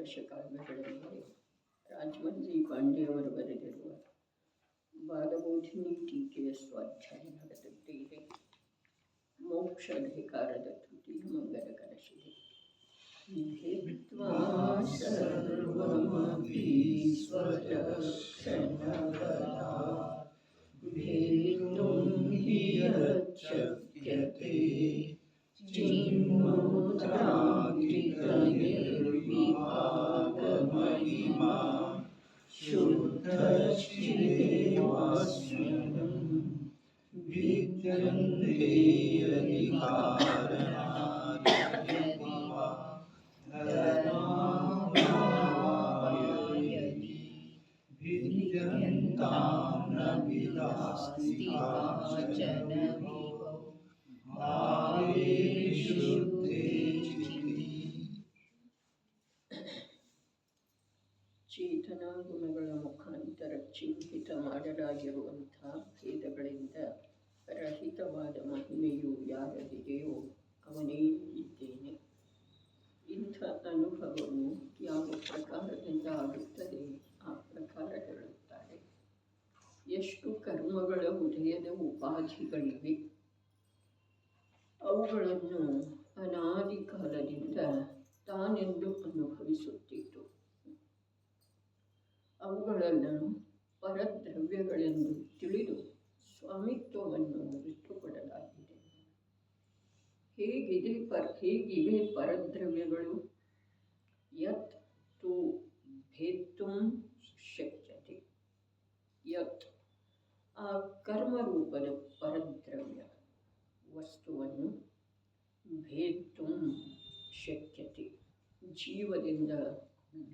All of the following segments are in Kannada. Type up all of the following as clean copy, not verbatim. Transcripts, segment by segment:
ದಶಕಾವ್ಯಗಳಲ್ಲಿ ರಾಜಮಂದ್ರಿ ಪಾಂಡೆಯವರು ಬರೆದಿರುವ ಬಾಲಬೋಧಿನಿ ಟೀಕೆಯ ಸ್ವಾಧ್ಯಾಯ ನಡೆದಿದೆ. ಮೋಕ್ಷಾಧಿಕಾರದ ತೃತೀಯ ಮಂಗಲ ಕಲಶಿದೆ. ಭಿತ್ವಾ ಸರ್ವಮಪಿ ಸ್ವರಕ್ಷಣಬಲಾತ್ ಭೇತುಂ ಹಿ ಯಚ್ಛಕ್ಯತೆ ಚಿನ್ಮುದ್ರಾಗ್ರಿತನಿರ್ವಿಭಾಗಮಹಿಮಾ ಶುದ್ಧಶ್ಚಿದೇವಾಸ್ಮ್ಯಹಂ ವಿದ್ಯಂತೆ ಅಧಿಕಾರನಾರ್ಯದಿವಾ ಧರ್ಮಾಭಾಯಯದಿ ವಿದ್ಯಂತಾಂ ನ ವಿದಾಸ್ತಿ ಕಾಚನ ವಿಭೋ ಭಾವೇ ಶುದ್ಧೇ ಚಿತಿ. ಚೇತನ ಗುಣಗಳ ಮುಖಾಂತರ ಚಿಹ್ನಿತ ಮಾಡಲಾಗಿರುವಂಥ ಭೇದಗಳಿಂದ ರಹಿತವಾದ ಮಹಿಮೆಯು ಯಾರದಿದೆಯೋ ಅವನೇ ಇದ್ದೇನೆ. ಇಂಥ ಅನುಭವವು ಯಾವ ಪ್ರಕಾರದಿಂದ ಆಗುತ್ತದೆ ಆ ಪ್ರಕಾರ ಹೇಳುತ್ತಾರೆ. ಎಷ್ಟು ಕರ್ಮಗಳ ಉದಯದ ಉಪಾಧಿಗಳಿವೆ, ಅವುಗಳನ್ನು ಅನಾದಿ ಕಾಲದಿಂದ ತಾನೆಂದು ಅನುಭವಿಸುತ್ತಿತ್ತು. ಅವುಗಳನ್ನು ಪರದ್ರವ್ಯಗಳೆಂದು ತಿಳಿದು ಸ್ವಾಮಿತ್ವವನ್ನು ಇಟ್ಟುಕೊಡಲಾಗಿದೆ. ಹೇಗಿವೆ ಪರದ್ರವ್ಯಗಳು? ಯತ್ ತು ಭೇತ್ತುಂ ಶಕ್ಯತೆ. ಯತ್ ಆ ಕರ್ಮರೂಪದ ಪರದ್ರವ್ಯ ವಸ್ತುವನ್ನು ಭೇತ್ತುಂ ಶಕ್ಯತೆ ಜೀವದಿಂದ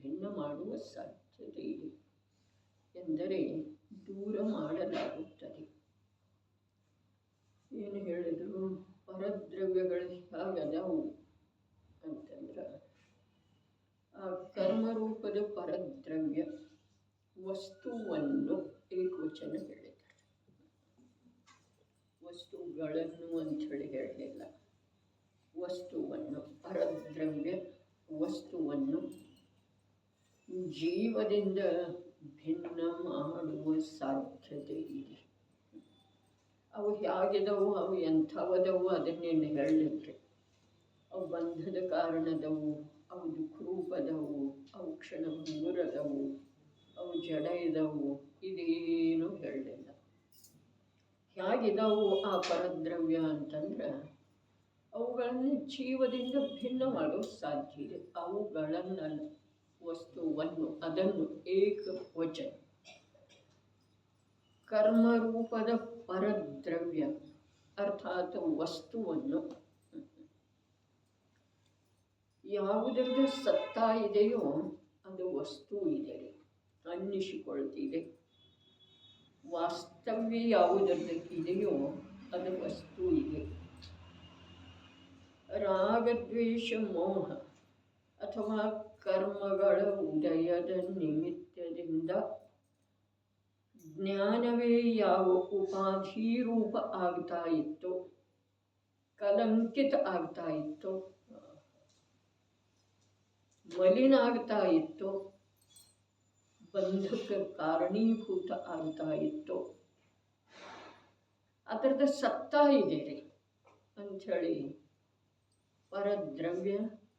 ಭಿನ್ನ ಮಾಡುವ ಸಾಧ್ಯತೆ ಇದೆ. ಎಂದರೆ ದೂರ ಮಾಡಲಾಗುತ್ತದೆ. ಏನು ಹೇಳಿದ್ರು? ಪರದ್ರವ್ಯಗಳು ಹೇಗದವು ಅಂತಂದ್ರೆ ಆ ಕರ್ಮರೂಪದ ಪರದ್ರವ್ಯ ವಸ್ತುವನ್ನು ಏಕವಚನ ಹೇಳಿದ್ದಾರೆ. ವಸ್ತುಗಳನ್ನು ಅಂಥೇಳಿ ಹೇಳಲಿಲ್ಲ. ವಸ್ತುವನ್ನು, ಪರದ್ರವ್ಯ ವಸ್ತುವನ್ನು ಜೀವದಿಂದ ಭಿನ್ನ ಮಾಡುವ ಸಾಧ್ಯತೆ ಇದೆ. ಅವು ಹೇಗಿದವು, ಅವು ಎಂಥವದವು ಅದನ್ನೇನು ಹೇಳಲಿಕ್ಕೆ. ಅವು ಬಂಧದ ಕಾರಣದವು, ಅವು ದುಃಖರೂಪದವು, ಅವು ಕ್ಷಣಭಂಗುರದವು, ಅವು ಜಡ ಇದ್ದವು, ಇದೇನು ಹೇಳಲಿಲ್ಲ. ಹೇಗಿದವು ಆ ಪರದ್ರವ್ಯ ಅಂತಂದ್ರೆ ಅವುಗಳನ್ನು ಜೀವದಿಂದ ಭಿನ್ನ ಮಾಡೋ ಸಾಧ್ಯ ಇದೆ. ಅವುಗಳನ್ನಲ್ಲ, ವಸ್ತುವನ್ನು, ಅದನ್ನು ಏಕವಚನ ಕರ್ಮರೂಪದ ಪರದ್ರವ್ಯ ಅರ್ಥಾತ್ ವಸ್ತುವನ್ನು ಯಾವುದರಿಂದ ಸತ್ತಾ ಇದೆಯೋ ಅದು ವಸ್ತು ಇದೆ ಅನ್ನಿಸಿಕೊಳ್ತಿದೆ. ವಾಸ್ತವ್ಯ ಯಾವುದರದಕ್ಕಿದೆಯೋ ಅದು ವಸ್ತು ಇದೆ. ರಾಗದ್ವೇಷ ಮೋಹ ಅಥವಾ ಕರ್ಮಗಳ ಉದಯದ ನಿಮಿತ್ತದಿಂದ ಜ್ಞಾನವೇ ಯಾವ ಉಪಾಧಿ ರೂಪ ಆಗ್ತಾ ಇತ್ತೋ, ಕಲಂಕಿತ ಆಗ್ತಾ ಇತ್ತೋ, ಮಲಿನ ಆಗ್ತಾ ಇತ್ತೋ, ಬಂಧಕ್ಕೆ ಕಾರಣೀಭೂತ ಆಗ್ತಾ ಇತ್ತೋ, ಅದರದ ಸತ್ತಾ ಇದೆ ರೀ ಅಂಥೇಳಿ ಪರದ್ರವ್ಯ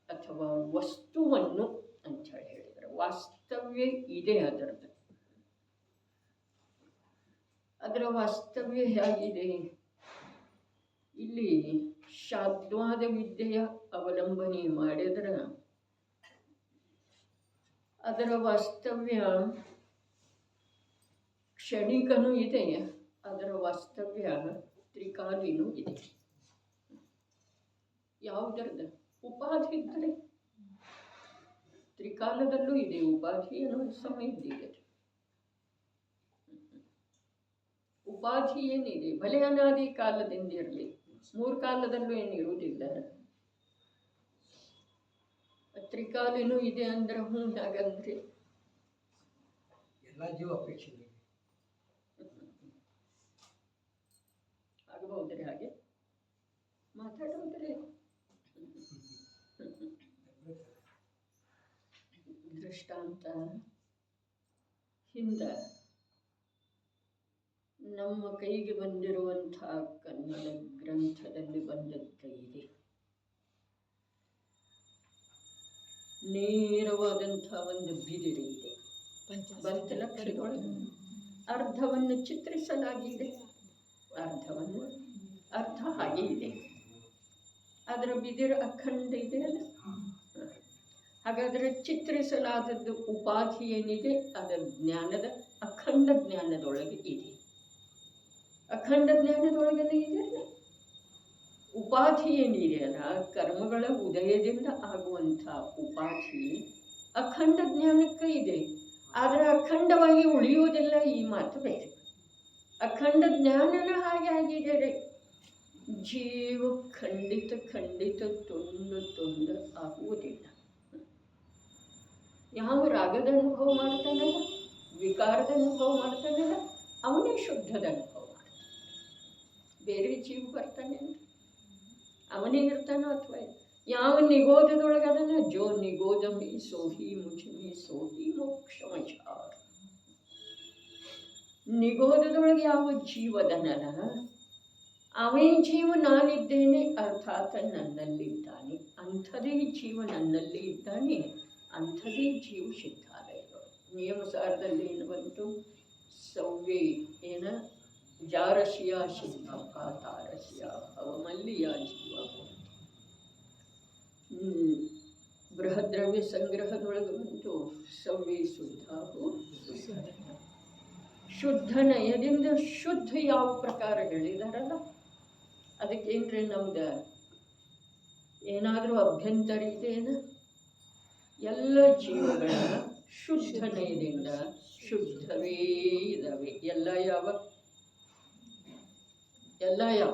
ಅಥವಾ ವಸ್ತುವನ್ನು ಅಂಥೇಳಿ ಹೇಳಿದರೆ ವಾಸ್ತವ್ಯ ಇದೆ. ಅದರ ವಾಸ್ತವ್ಯ ಹೇಗಿದೆ? ಇಲ್ಲಿ ಶಾದ್ವಾದ ವಿದ್ಯೆಯ ಅವಲಂಬನೆ ಮಾಡಿದ್ರೆ ಅದರ ವಾಸ್ತವ್ಯ ಕ್ಷಣಿಕನೂ ಇದೆ, ಅದರ ವಾಸ್ತವ್ಯ ತ್ರಿಕಾಲಿನೂ ಇದೆ. ಯಾವುದರದ ಉಪಾಧಿ ಇದ್ದರೆ ತ್ರಿಕಾಲದಲ್ಲೂ ಇದೆ ಉಪಾಧಿ ಅನ್ನೋ ಸಮಯದ್ದಿದೆ. ಉಪಾಧಿ ಏನಿದೆ ಭಲೆ ಅನಾದಿ ಕಾಲದಿಂದ ಇರಲಿ, 3 ಕಾಲದಲ್ಲೂ ಏನಿರುವುದಿಲ್ಲ. ತ್ರಿಕಾಲಿನೂ ಇದೆ ಅಂದ್ರೆ ಹಾಗಂದ್ರೆ ಎಲ್ಲ ಜೀವ ಅಪೇಕ್ಷೆ ಆಗಬಹುದ್ರಿ. ಹಾಗೆ ಮಾತಾಡೋದ್ರೆ ದೃಷ್ಟಾಂತ ಹಿಂದೆ ನಮ್ಮ ಕೈಗೆ ಬಂದಿರುವಂಥ ಕನ್ನಡ ಗ್ರಂಥದಲ್ಲಿ ಬಂದದ್ದು ಇದೆ. ನೇರವಾದಂಥ ಒಂದು ಬಿದಿರು ಇದೆ, ಪಂಚಲಕ್ಷದೊಳಗೆ ಅರ್ಧವನ್ನು ಚಿತ್ರಿಸಲಾಗಿದೆ, ಅರ್ಧ ಹಾಗೆ ಇದೆ. ಅದರ ಬಿದಿರು ಅಖಂಡ ಇದೆ ಅಲ್ಲ. ಹಾಗಾದರೆ ಚಿತ್ರಿಸಲಾದದ್ದು ಉಪಾಧಿ ಏನಿದೆ ಅದರ ಜ್ಞಾನದ ಅಖಂಡ ಜ್ಞಾನದೊಳಗೆ ಇದೆ. ಅಖಂಡ ಜ್ಞಾನದೊಳಗನೆ ಇದೆ ಅಲ್ಲ. ಉಪಾಧಿ ಏನಿದೆಯಲ್ಲ, ಕರ್ಮಗಳ ಉದಯದಿಂದ ಆಗುವಂಥ ಉಪಾಧಿ ಅಖಂಡ ಜ್ಞಾನಕ್ಕೆ ಇದೆ. ಆದರೆ ಅಖಂಡವಾಗಿ ಉಳಿಯುವುದಿಲ್ಲ, ಈ ಮಾತು ಬೇರೆ. ಅಖಂಡ ಜ್ಞಾನನ ಹಾಗೆ ಆಗಿದೆ. ಜೀವ ಖಂಡಿತ ತುಂಡು ಆಗುವುದಿಲ್ಲ. ಯಾವ ರಾಗದ ಅನುಭವ ಮಾಡ್ತಾನಲ್ಲ, ವಿಕಾರದ ಅನುಭವ ಮಾಡ್ತಾನಲ್ಲ, ಅವನೇ ಶುದ್ಧದ ಅನುಭವ ಮಾಡ್ತಾನೆ. ಬೇರೆ ಜೀವ ಬರ್ತಾನೆ ಅಂದ್ರೆ ಅವನೇ ಇರ್ತಾನೋ ಅಥವಾ ಯಾವ ನಿಗೋಧದೊಳಗದನ ಜೋ ನಿಗೋಧಮಿ ಸೋಹಿ ಮುಜಮಿ ಸೋಹಿ ಮೋಕ್ಷಮಚಾರ. ನಿಗೋಧದೊಳಗೆ ಯಾವ ಜೀವದನಲ್ಲ, ಅವೇ ಜೀವ ನಾನಿದ್ದೇನೆ, ಅರ್ಥಾತ್ ನನ್ನಲ್ಲಿದ್ದಾನೆ. ಅಂಥದೇ ಜೀವ ನನ್ನಲ್ಲಿ ಇದ್ದಾನೆ, ಅಂಥದೇ ಜೀವ ಸಿದ್ಧಾಲಯಗಳು. ನಿಯಮಸಾರದಲ್ಲಿ ಏನು ಬಂತು? ಸವ್ಯ ಏನ ಜಾರಸಿಯ ಸಿದ್ಧಪ್ಪ ತಾರಸಿಯ ಅವಮಲ್ಲಿಯ ಜೀವ. ಬೃಹದ್ರವ್ಯ ಸಂಗ್ರಹದೊಳಗೆ ಬಂತು ಸವ್ಯ ಶುದ್ಧಾವು ಶುದ್ಧ ನಯದಿಂದ. ಶುದ್ಧ ಯಾವ ಪ್ರಕಾರ ಹೇಳಿದಾರಲ್ಲ, ಅದಕ್ಕೇನ್ರಿ ನಮ್ದು ಏನಾದರೂ ಅಭ್ಯಂತರ ಇದೆಯೇನ? ಎಲ್ಲ ಜೀವಗಳ ಶುದ್ಧ ನಯದಿಂದ ಶುದ್ಧವೇ ಇದ್ದಾವೆ. ಎಲ್ಲ ಯಾವ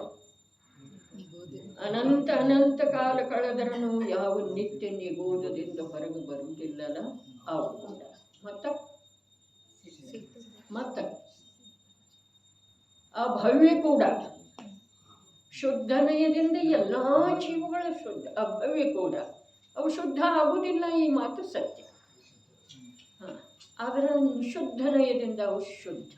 ಅನಂತ ಕಾಲ ಕಳೆದರನು ಯಾವ ನಿತ್ಯ ನಿಗೋಧದಿಂದ ಹೊರಗೆ ಬರುವುದಿಲ್ಲಲ್ಲ ಅವು. ಮತ್ತ ಆ ಭವ್ಯ ಕೂಡ ಶುದ್ಧನಯದಿಂದ ಎಲ್ಲ ಜೀವಗಳು ಶುದ್ಧ. ಅಭವ್ಯ ಕೂಡ ಅವು ಶುದ್ಧ ಆಗುವುದಿಲ್ಲ, ಈ ಮಾತು ಸತ್ಯ. ಆದರೆ ಶುದ್ಧನಯದಿಂದ ಅವು ಶುದ್ಧ.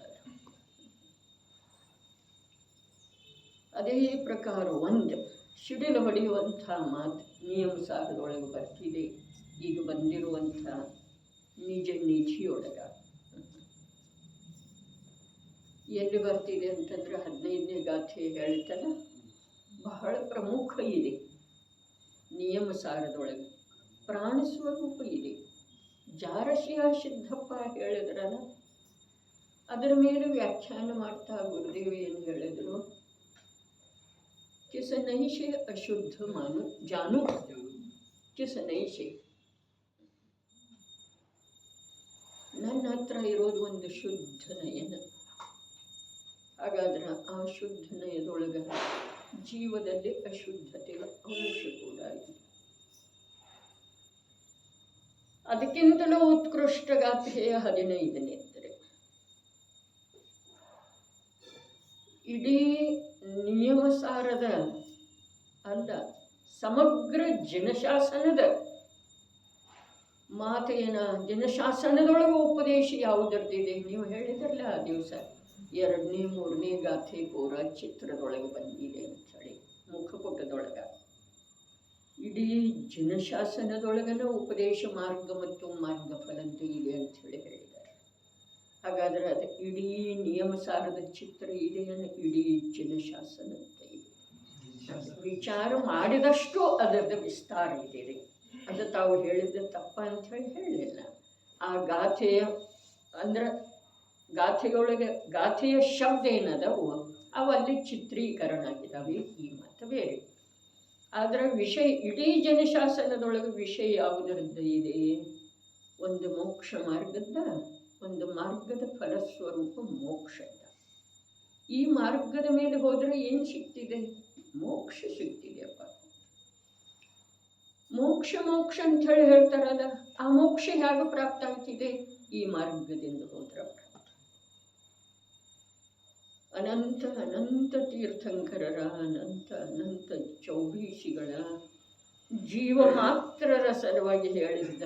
ಅದೇ ಪ್ರಕಾರ ಒಂದು ಸಿಡಿಲು ಹೊಡೆಯುವಂಥ ಮಾತು ನಿಯಮಸಾರದೊಳಗೆ ಬರ್ತಿದೆ. ಈಗ ಬಂದಿರುವಂಥ ನಿಧಿಯೊಳಗ ಎಲ್ಲಿ ಬರ್ತಿದೆ ಅಂತಂದ್ರೆ 15ನೇ ಗಾಥೆ ಹೇಳ್ತಾನೆ. ಬಹಳ ಪ್ರಮುಖ ಇದೆ ನಿಯಮಸಾರದೊಳಗೆ. ಪ್ರಾಣ ಸ್ವರೂಪ ಇದೆ. ಜಾರಸಿಯ ಸಿದ್ಧಪ್ಪ ಹೇಳಿದ್ರಲ್ಲ, ಅದರ ಮೇಲೆ ವ್ಯಾಖ್ಯಾನ ಮಾಡ್ತಾ ಗುರುದೇವ ಏನು ಹೇಳಿದ್ರು? किस नहीं से अशुद्ध मानो जानो, किस नहीं से. ನನ್ನ ಹತ್ರ ಇರೋದು ಒಂದು ಶುದ್ಧ ನಯನ. ಹಾಗಾದ್ರೆ ಆ ಶುದ್ಧ ನಯದೊಳಗೆ ಜೀವದಲ್ಲಿ ಅಶುದ್ಧತೆಯ ಅಂಶ ಕೂಡ ಇದೆ. ಅದಕ್ಕಿಂತಲೂ ಉತ್ಕೃಷ್ಟ ಗಾಥೆಯ 15ನೇ ಇದ್ದರೆ ಇಡೀ ನಿಯಮಸಾರದ ಅಲ್ಲ, ಸಮಗ್ರ ಜನಶಾಸನದ ಮಾತೇನ. ಜನಶಾಸನದೊಳಗೆ ಉಪದೇಶ ಯಾವುದರದಿದೆ? ನೀವು ಹೇಳಿದ್ರಲ್ಲ ಆ ದಿವಸ 2ನೇ 3ನೇ ಗಾಥೆ ಪೂರ ಚಿತ್ರದೊಳಗೆ ಬಂದಿದೆ ಅಂಥೇಳಿ, ಮುಖಪುಟದೊಳಗೆ. ಇಡೀ ಜನಶಾಸನದೊಳಗನ ಉಪದೇಶ ಮಾರ್ಗ ಮತ್ತು ಮಾರ್ಗಫಲಂತ ಇದೆ ಅಂಥೇಳಿ ಹೇಳಿದ್ದಾರೆ. ಹಾಗಾದರೆ ಅದು ಇಡೀ ನಿಯಮಸಾರದ ಚಿತ್ರ ಇದೆಯನ್ನು ಇಡೀ ಜನಶಾಸನ ಅಂತ ಇದೆ. ವಿಚಾರ ಮಾಡಿದಷ್ಟು ಅದರದ ವಿಸ್ತಾರ ಇದೆ. ಅದು ತಾವು ಹೇಳಿದ ತಪ್ಪ ಅಂಥೇಳಿ ಹೇಳಲಿಲ್ಲ. ಆ ಗಾಥೆಯ ಅಂದ್ರೆ ಗಾಥೆಯ ಶಬ್ದ ಏನದವು ಅವಲ್ಲಿ ಚಿತ್ರೀಕರಣ ಆಗಿದ್ದಾವೆ, ಈ ಮಾತು ಬೇರೆ. ಆದರೆ ವಿಷಯ ಇಡೀ ಜನಶಾಸನದೊಳಗೆ ವಿಷಯ ಯಾವುದರದ್ದು ಇದೆ? ಒಂದು ಮೋಕ್ಷ ಮಾರ್ಗದ, ಒಂದು ಮಾರ್ಗದ ಫಲಸ್ವರೂಪ ಮೋಕ್ಷದ. ಈ ಮಾರ್ಗದ ಮೇಲೆ ಹೋದರೆ ಏನು ಸಿಗ್ತಿದೆ? ಮೋಕ್ಷ ಸಿಗ್ತಿದೆಯಪ್ಪ. ಮೋಕ್ಷ ಅಂತ ಹೇಳಿ ಹೇಳ್ತಾರಲ್ಲ, ಆ ಮೋಕ್ಷ ಹೇಗೆ ಪ್ರಾಪ್ತ ಆಗ್ತಿದೆ? ಈ ಮಾರ್ಗದಿಂದ ಹೋದ್ರೆ ಪ್ರಾಪ್ತ. ಅನಂತ ತೀರ್ಥಂಕರರ ಅನಂತ ಚೌಬೀಸಿಗಳ ಜೀವ ಮಾತ್ರರ ಸಲುವಾಗಿ ಹೇಳಿದ್ದ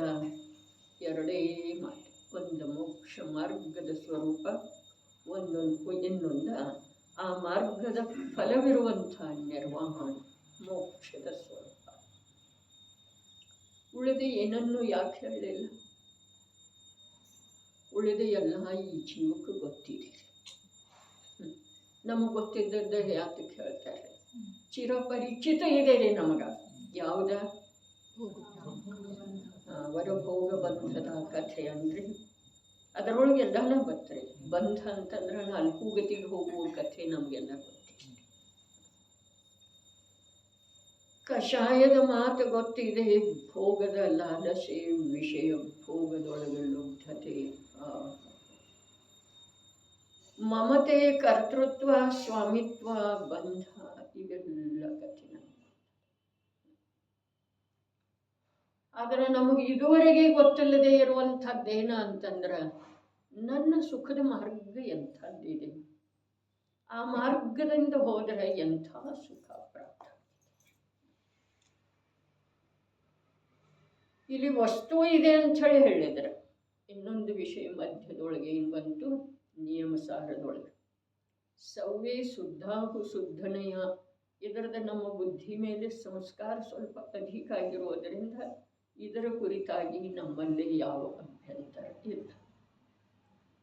ಎರಡೇ ಮಾತು. ಒಂದು ಮೋಕ್ಷ ಮಾರ್ಗದ ಸ್ವರೂಪ, ಇನ್ನೊಂದು ಆ ಮಾರ್ಗದ ಫಲವಿರುವಂಥ ನಿರ್ವಾಹಣ ಮೋಕ್ಷದ ಸ್ವರೂಪ. ಉಳಿದ ಏನನ್ನು ಯಾಕೆ ಹೇಳಲಿಲ್ಲ? ಉಳಿದ ಎಲ್ಲ ಈ ಜೀವಕ್ಕೆ ಗೊತ್ತಿದೆ. ನಮಗೆ ಗೊತ್ತಿದ್ದದ್ದು ಯಾತಕ್ಕೆ ಹೇಳ್ತಾರೆ? ಚಿರಪರಿಚಿತ ಇದೆ ರೀ ನಮಗೆ. ಯಾವುದ? ವರಭೋಗ ಬಂಧದ ಕಥೆ ಅಂದ್ರೆ ಅದರೊಳಗೆ ಎಲ್ಲಾನು ಬರ್ತದೆ. ಬಂಧ ಅಂತಂದ್ರೆ 4 ಗತಿಗೆ ಹೋಗುವ ಕಥೆ ನಮಗೆಲ್ಲ ಗೊತ್ತಿದೆ. ಕಷಾಯದ ಮಾತು ಗೊತ್ತಿದೆ. ಭೋಗದ ಲಾಲಸೆ, ವಿಷಯ ಭೋಗದೊಳಗೆ ಲುಬ್ಧತೆ, ಮಮತೆ, ಕರ್ತೃತ್ವ, ಸ್ವಾಮಿತ್ವ, ಬಂಧ, ಇವೆಲ್ಲ ಕಥೆ. ಆದರೆ ನಮಗೆ ಇದುವರೆಗೆ ಗೊತ್ತಿಲ್ಲದೆ ಇರುವಂಥದ್ದೇನ ಅಂತಂದ್ರೆ ನನ್ನ ಸುಖದ ಮಾರ್ಗ ಎಂಥದ್ದಿದೆ, ಆ ಮಾರ್ಗದಿಂದ ಹೋದರೆ ಎಂಥ ಸುಖ ಪ್ರಾಪ್ತ. ಇಲ್ಲಿ ವಸ್ತು ಇದೆ ಅಂಥೇಳಿ ಹೇಳಿದ್ರೆ ಇನ್ನೊಂದು ವಿಷಯ ಮಧ್ಯದೊಳಗೆ ಏನು ಬಂತು? ನಿಯಮಸಾರದೊಳಗೆ ಸವ್ವೇ ಶುದ್ಧಾಹು ಶುದ್ಧನಯ. ಇದರದ ನಮ್ಮ ಬುದ್ಧಿ ಮೇಲೆ ಸಂಸ್ಕಾರ ಸ್ವಲ್ಪ ಅಧಿಕ ಆಗಿರುವುದರಿಂದ ಇದರ ಕುರಿತಾಗಿ ನಮ್ಮಲ್ಲಿ ಯಾವ ಅಭ್ಯಂತರ ಇಲ್ಲ.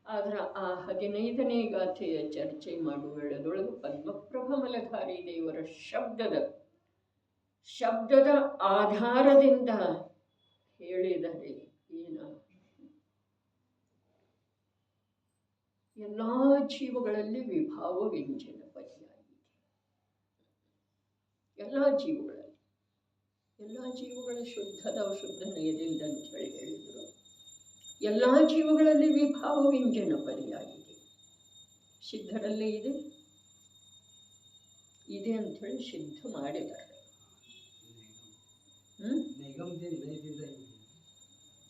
ಆದ್ರೆ ಆ 15ನೇ ಗಾಥೆಯ ಚರ್ಚೆ ಮಾಡುವ ವೇಳೆದೊಳಗೆ ಪದ್ಮಪ್ರಭಮಲಧಾರಿ ದೇವರ ಶಬ್ದದ ಆಧಾರದಿಂದ ಹೇಳಿದರೆ ಏನ? ಎಲ್ಲ ಜೀವಗಳಲ್ಲಿ ವಿಭಾವ ವ್ಯಂಜನ ಪರ್ಯಾಯ ಇದೆ. ಎಲ್ಲ ಜೀವಗಳ ಶುದ್ಧದ ಅಶುದ್ಧ ನಯದಿಂದ ಅಂತ ಹೇಳಿದರು. ಎಲ್ಲ ಜೀವಗಳಲ್ಲಿ ವಿಭಾವ ವ್ಯಂಜನ ಪರ್ಯಾಯ ಇದೆ. ಸಿದ್ಧರಲ್ಲೇ ಇದೆ ಅಂಥೇಳಿ ಸಿದ್ಧ ಮಾಡಿದ್ದಾರೆ.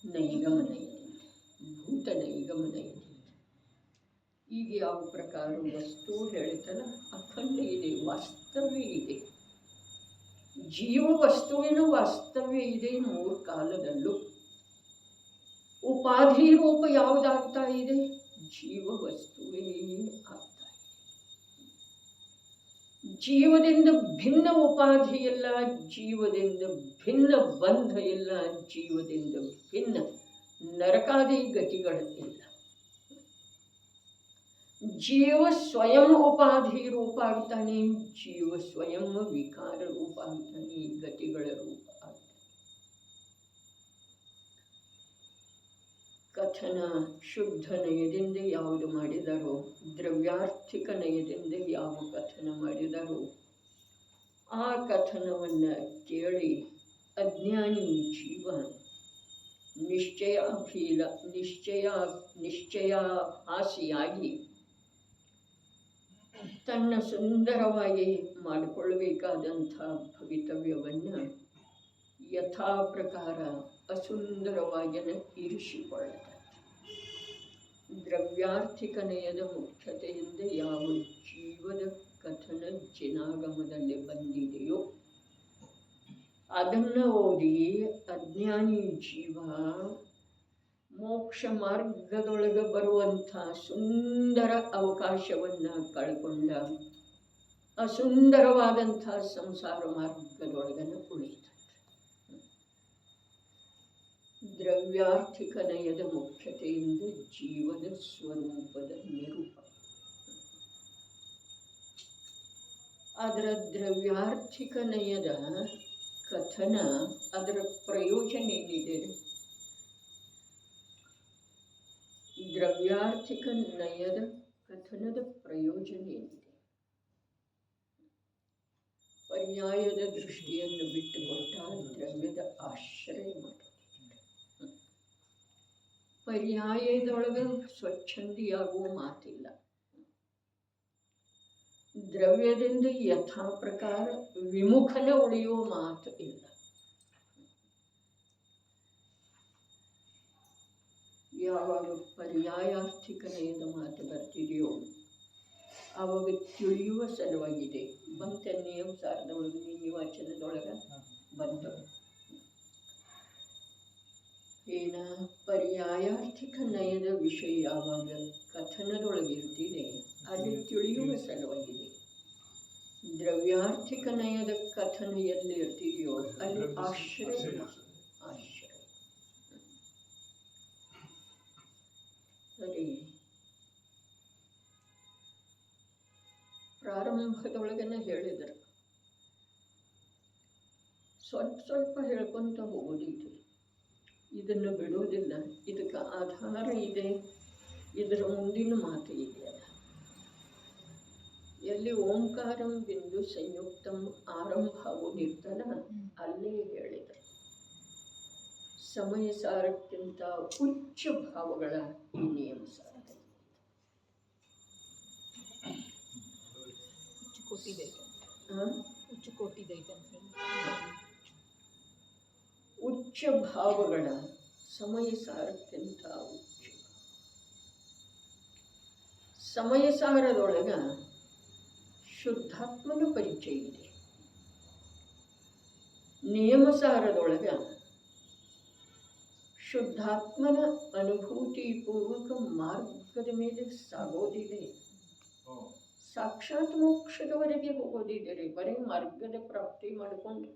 ನೈಗಮನಯದಿಂದ, ಭೂತ ನೈಗಮನಯದಿಂದ. ಈಗ ಯಾವ ಪ್ರಕಾರ ವಸ್ತು ಹೇಳ್ತಲ್ಲ ಅಖಂಡ ಇದೆ, ವಾಸ್ತವ್ಯ ಇದೆ. ಜೀವ ವಸ್ತುವಿನ ವಾಸ್ತವ್ಯ ಇದೆ 3 ಕಾಲದಲ್ಲೂ. ಉಪಾಧಿ ರೂಪ ಯಾವುದಾಗ್ತಾ ಇದೆ? ಜೀವ ವಸ್ತುವೇ ಆಗ್ತಾ ಇದೆ. ಜೀವದಿಂದ ಭಿನ್ನ ಉಪಾಧಿ ಇಲ್ಲ, ಜೀವದಿಂದ ಭಿನ್ನ ಬಂಧ ಇಲ್ಲ, ಜೀವದಿಂದ ಭಿನ್ನ ನರಕಾದಿ ಗತಿಗಳಿಲ್ಲ. ಜೀವ ಸ್ವಯಂ ಉಪಾಧಿ ರೂಪ ಆಗ್ತಾನೆ, ಜೀವ ಸ್ವಯಂ ವಿಕಾರ ರೂಪ ಆಗ್ತಾನೆ, ಗತಿಗಳ ರೂಪ ಆಗ್ತಾನೆ. ಕಥನ ಶುದ್ಧ ನಯದಿಂದ ಯಾವುದು ಮಾಡಿದರೋ, ದ್ರವ್ಯಾರ್ಥಿಕ ನಯದಿಂದ ಯಾವ ಕಥನ ಮಾಡಿದರೋ ಆ ಕಥನವನ್ನು ಕೇಳಿ ಅಜ್ಞಾನಿ ಜೀವ ನಿಶ್ಚಯಾಭಾಸಿಯಾಗಿ ತನ್ನ ಸುಂದರವಾಗಿ ಮಾಡಿಕೊಳ್ಳಬೇಕಾದಂಥ ಭವಿತವ್ಯವನ್ನು ಯಥಾ ಪ್ರಕಾರ ಅಸುಂದರವಾಗಿಯೇ ಇರಿಸಿಕೊಳ್ಳುತ್ತದೆ. ದ್ರವ್ಯಾರ್ಥಿಕ ನಯದ ಮುಖ್ಯತೆಯಿಂದ ಯಾವ ಜೀವದ ಕಥನ ಜಿನಾಗಮದಲ್ಲಿ ಬಂದಿದೆಯೋ ಅದನ್ನು ಓದಿ ಅಜ್ಞಾನಿ ಜೀವ ಮೋಕ್ಷ ಮಾರ್ಗದೊಳಗೆ ಬರುವಂಥ ಸುಂದರ ಅವಕಾಶವನ್ನು ಕಳ್ಕೊಂಡ ಅಸುಂದರವಾದಂಥ ಸಂಸಾರ ಮಾರ್ಗದೊಳಗನ್ನು ಉಳಿತಾನೆ. ದ್ರವ್ಯಾರ್ಥಿಕ ನಯದ ಮುಖ್ಯತೆಯಿಂದ ಜೀವದ ಸ್ವರೂಪದ ನಿರೂಪ. ಅದರ ದ್ರವ್ಯಾರ್ಥಿಕ ನಯದ ಕಥನ, ಅದರ ಪ್ರಯೋಜನ ಏನಿದೆ? ದ್ರವ್ಯಾರ್ಥಿಕ ನಯದ ಕಥನದ ಪ್ರಯೋಜನ ಏನಿದೆ? ಪರ್ಯಾಯದ ದೃಷ್ಟಿಯನ್ನು ಬಿಟ್ಟುಕೊಟ್ಟ ದ್ರವ್ಯದ ಆಶ್ರಯ ಮಾಡೋದು. ಪರ್ಯಾಯದೊಳಗೆ ಸ್ವಚ್ಛಂದಿಯಾಗುವ ಮಾತಿಲ್ಲ. ದ್ರವ್ಯದಿಂದ ಯಥಾ ಪ್ರಕಾರ ವಿಮುಖನ ಉಳಿಯುವ ಮಾತು ಇಲ್ಲ. ಯಾವಾಗ ಪರ್ಯಾಯಾರ್ಥಿಕ ನಯದ ಮಾತು ಬರ್ತಿದೆಯೋ ಆವಾಗ ತಿಳಿಯುವ ಸಲುವಾಗಿದೆ. ಬಂತೆನ್ನೆಯ ಸಾರದೊಳಗೆ ನಿವಾಚನದೊಳಗೆ ಬಂತು. ಏನ ಪರ್ಯಾಯಾರ್ಥಿಕ ನಯದ ವಿಷಯ ಯಾವಾಗ ಕಥನದೊಳಗಿರ್ತಿದೆ ಅಲ್ಲಿ ತಿಳಿಯುವ ಸಲುವಾಗಿದೆ. ದ್ರವ್ಯಾರ್ಥಿಕ ನಯದ ಕಥನ ಎಲ್ಲಿ ಇರ್ತಿದೆಯೋ ಅಲ್ಲಿ ಆಶ್ರಯ ಸರಿ. ಪ್ರಾರಂಭದೊಳಗನೆ ಹೇಳಿದರು, ಸ್ವಲ್ಪ ಸ್ವಲ್ಪ ಹೇಳ್ಕೊಂತ ಹೋಗೋದಿದೆ, ಇದನ್ನು ಬಿಡೋದಿಲ್ಲ, ಇದಕ್ಕೆ ಆಧಾರ ಇದೆ, ಇದರ ಮುಂದಿನ ಮಾತು ಇದೆ. ಎಲ್ಲಿ ಓಂಕಾರಂ ಬಿಂದು ಸಂಯುಕ್ತಂ ಆರಂಭ ಆಗೋದಿರ್ತಲ್ಲ ಅಲ್ಲೇ ಹೇಳಿದರು. ಸಮಯ ಸಾರಕ್ಕಿಂತ ಉಚ್ಚ ಭಾವಗಳ ಈ ನಿಯಮ ಸಾರ. ಉಚ್ಚ ಭಾವಗಳ ಸಮಯ ಸಾರಕ್ಕಿಂತ ಉಚ್ಚ. ಸಮಯ ಸಾರದೊಳಗ ಶುದ್ಧಾತ್ಮನ ಪರಿಚಯ ಇದೆ. ನಿಯಮಸಾರದೊಳಗ ಶುದ್ಧಾತ್ಮನ ಅನುಭೂತಿ ಪೂರ್ವಕ ಮಾರ್ಗದ ಮೇಲೆ ಸಾಗೋದಿದೆ. ಸಾಕ್ಷಾತ್ ಮೋಕ್ಷದವರೆಗೆ ಹೋಗೋದಿದೆ. ಬರೀ ಮಾರ್ಗದ ಪ್ರಾಪ್ತಿ ಮಾಡಿಕೊಂಡು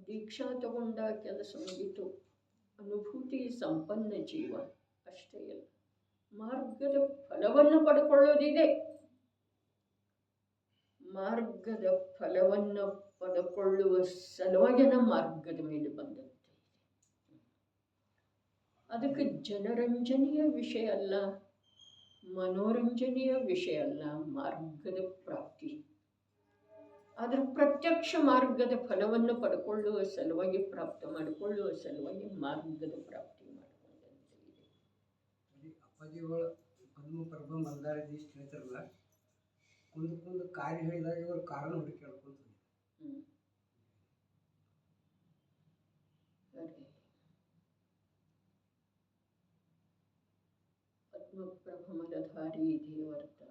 ದೀಕ್ಷಾ ತಗೊಂಡ ಕೆಲಸ ಮುಗಿತು, ಅನುಭೂತಿ ಸಂಪನ್ನ ಜೀವ ಅಷ್ಟೇ ಅಲ್ಲ, ಮಾರ್ಗದ ಫಲವನ್ನು ಪಡ್ಕೊಳ್ಳೋದಿದೆ. ಮಾರ್ಗದ ಫಲವನ್ನು ಪಡ್ಕೊಳ್ಳುವ ಸಲುವಾಗಿನ ಮಾರ್ಗದ ಮೇಲೆ ಬಂದಂತೆ. ಅದಕ್ಕೆ ಜನರಂಜನೆಯ ವಿಷಯ ಅಲ್ಲ, ಮನೋರಂಜನೆಯ ವಿಷಯ ಅಲ್ಲ, ಮಾರ್ಗದ ಪ್ರಾಪ್ತಿ. ಅದರ ಪ್ರತ್ಯಕ್ಷ ಮಾರ್ಗದ ಫಲವನ್ನು ಪಡ್ಕೊಳ್ಳುವ ಸಲುವಾಗಿ, ಪ್ರಾಪ್ತ ಮಾಡಿಕೊಳ್ಳುವ ಸಲುವಾಗಿ ಮಾರ್ಗದ ಪ್ರಾಪ್ತಿ ಮಾಡಿಕೊಂಡಂತೆ ಇದೆ. ಅಪ್ಪಾಜಿಗಳು ಪದ್ಮಪ್ರಭ ಮಲ್ದಾರದೀಶ್ ಹೇಳ್ತಾರಲ್ಲ, ಕುಂದು ಕಾರ್ಯ ಹೇಳಿದಾಗ ಇವರು ಕಾರಣ ಹುಡುಕಿ ಹೇಳ್ಕೊಂತ ಪದ್ಮಪ್ರಭಮಲಧಾರಿ ದೇವರ್ತ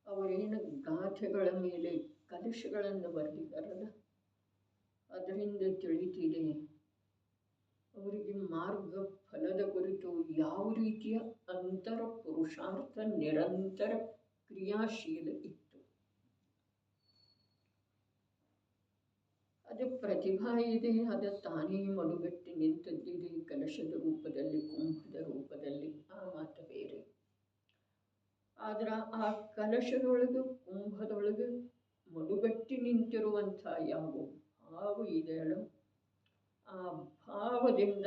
ಅವರೇನು ಗಾಥೆಗಳ ಮೇಲೆ ಕಲಶಗಳನ್ನು ಬರೆದಿದ್ದಾರಲ್ಲ, ಅದರಿಂದ ತಿಳಿತಿದೆ ಅವರಿಗೆ ಮಾರ್ಗ ಫಲದ ಕುರಿತು ಯಾವ ರೀತಿಯ ಅಂತರ ಪುರುಷಾರ್ಥ ನಿರಂತರ ಕ್ರಿಯಾಶೀಲ ಇತ್ತು. ಅದು ಪ್ರತಿಭಾ ಇದೆ, ಅದು ತಾನೇ ಮಡುಗಟ್ಟಿ ನಿಂತದ್ದಿದೆ, ಕಲಶದ ರೂಪದಲ್ಲಿ, ಕುಂಭದ ರೂಪದಲ್ಲಿ. ಆ ಮಾತು ಬೇರೆ. ಆದ್ರೆ ಆ ಕಲಶದೊಳಗೆ, ಕುಂಭದೊಳಗೆ ಮಡುಗಟ್ಟಿ ನಿಂತಿರುವಂಥ ಯಾವ ಭಾವ ಇದೆಯಲ್ಲ, ಆ ಭಾವದಿಂದ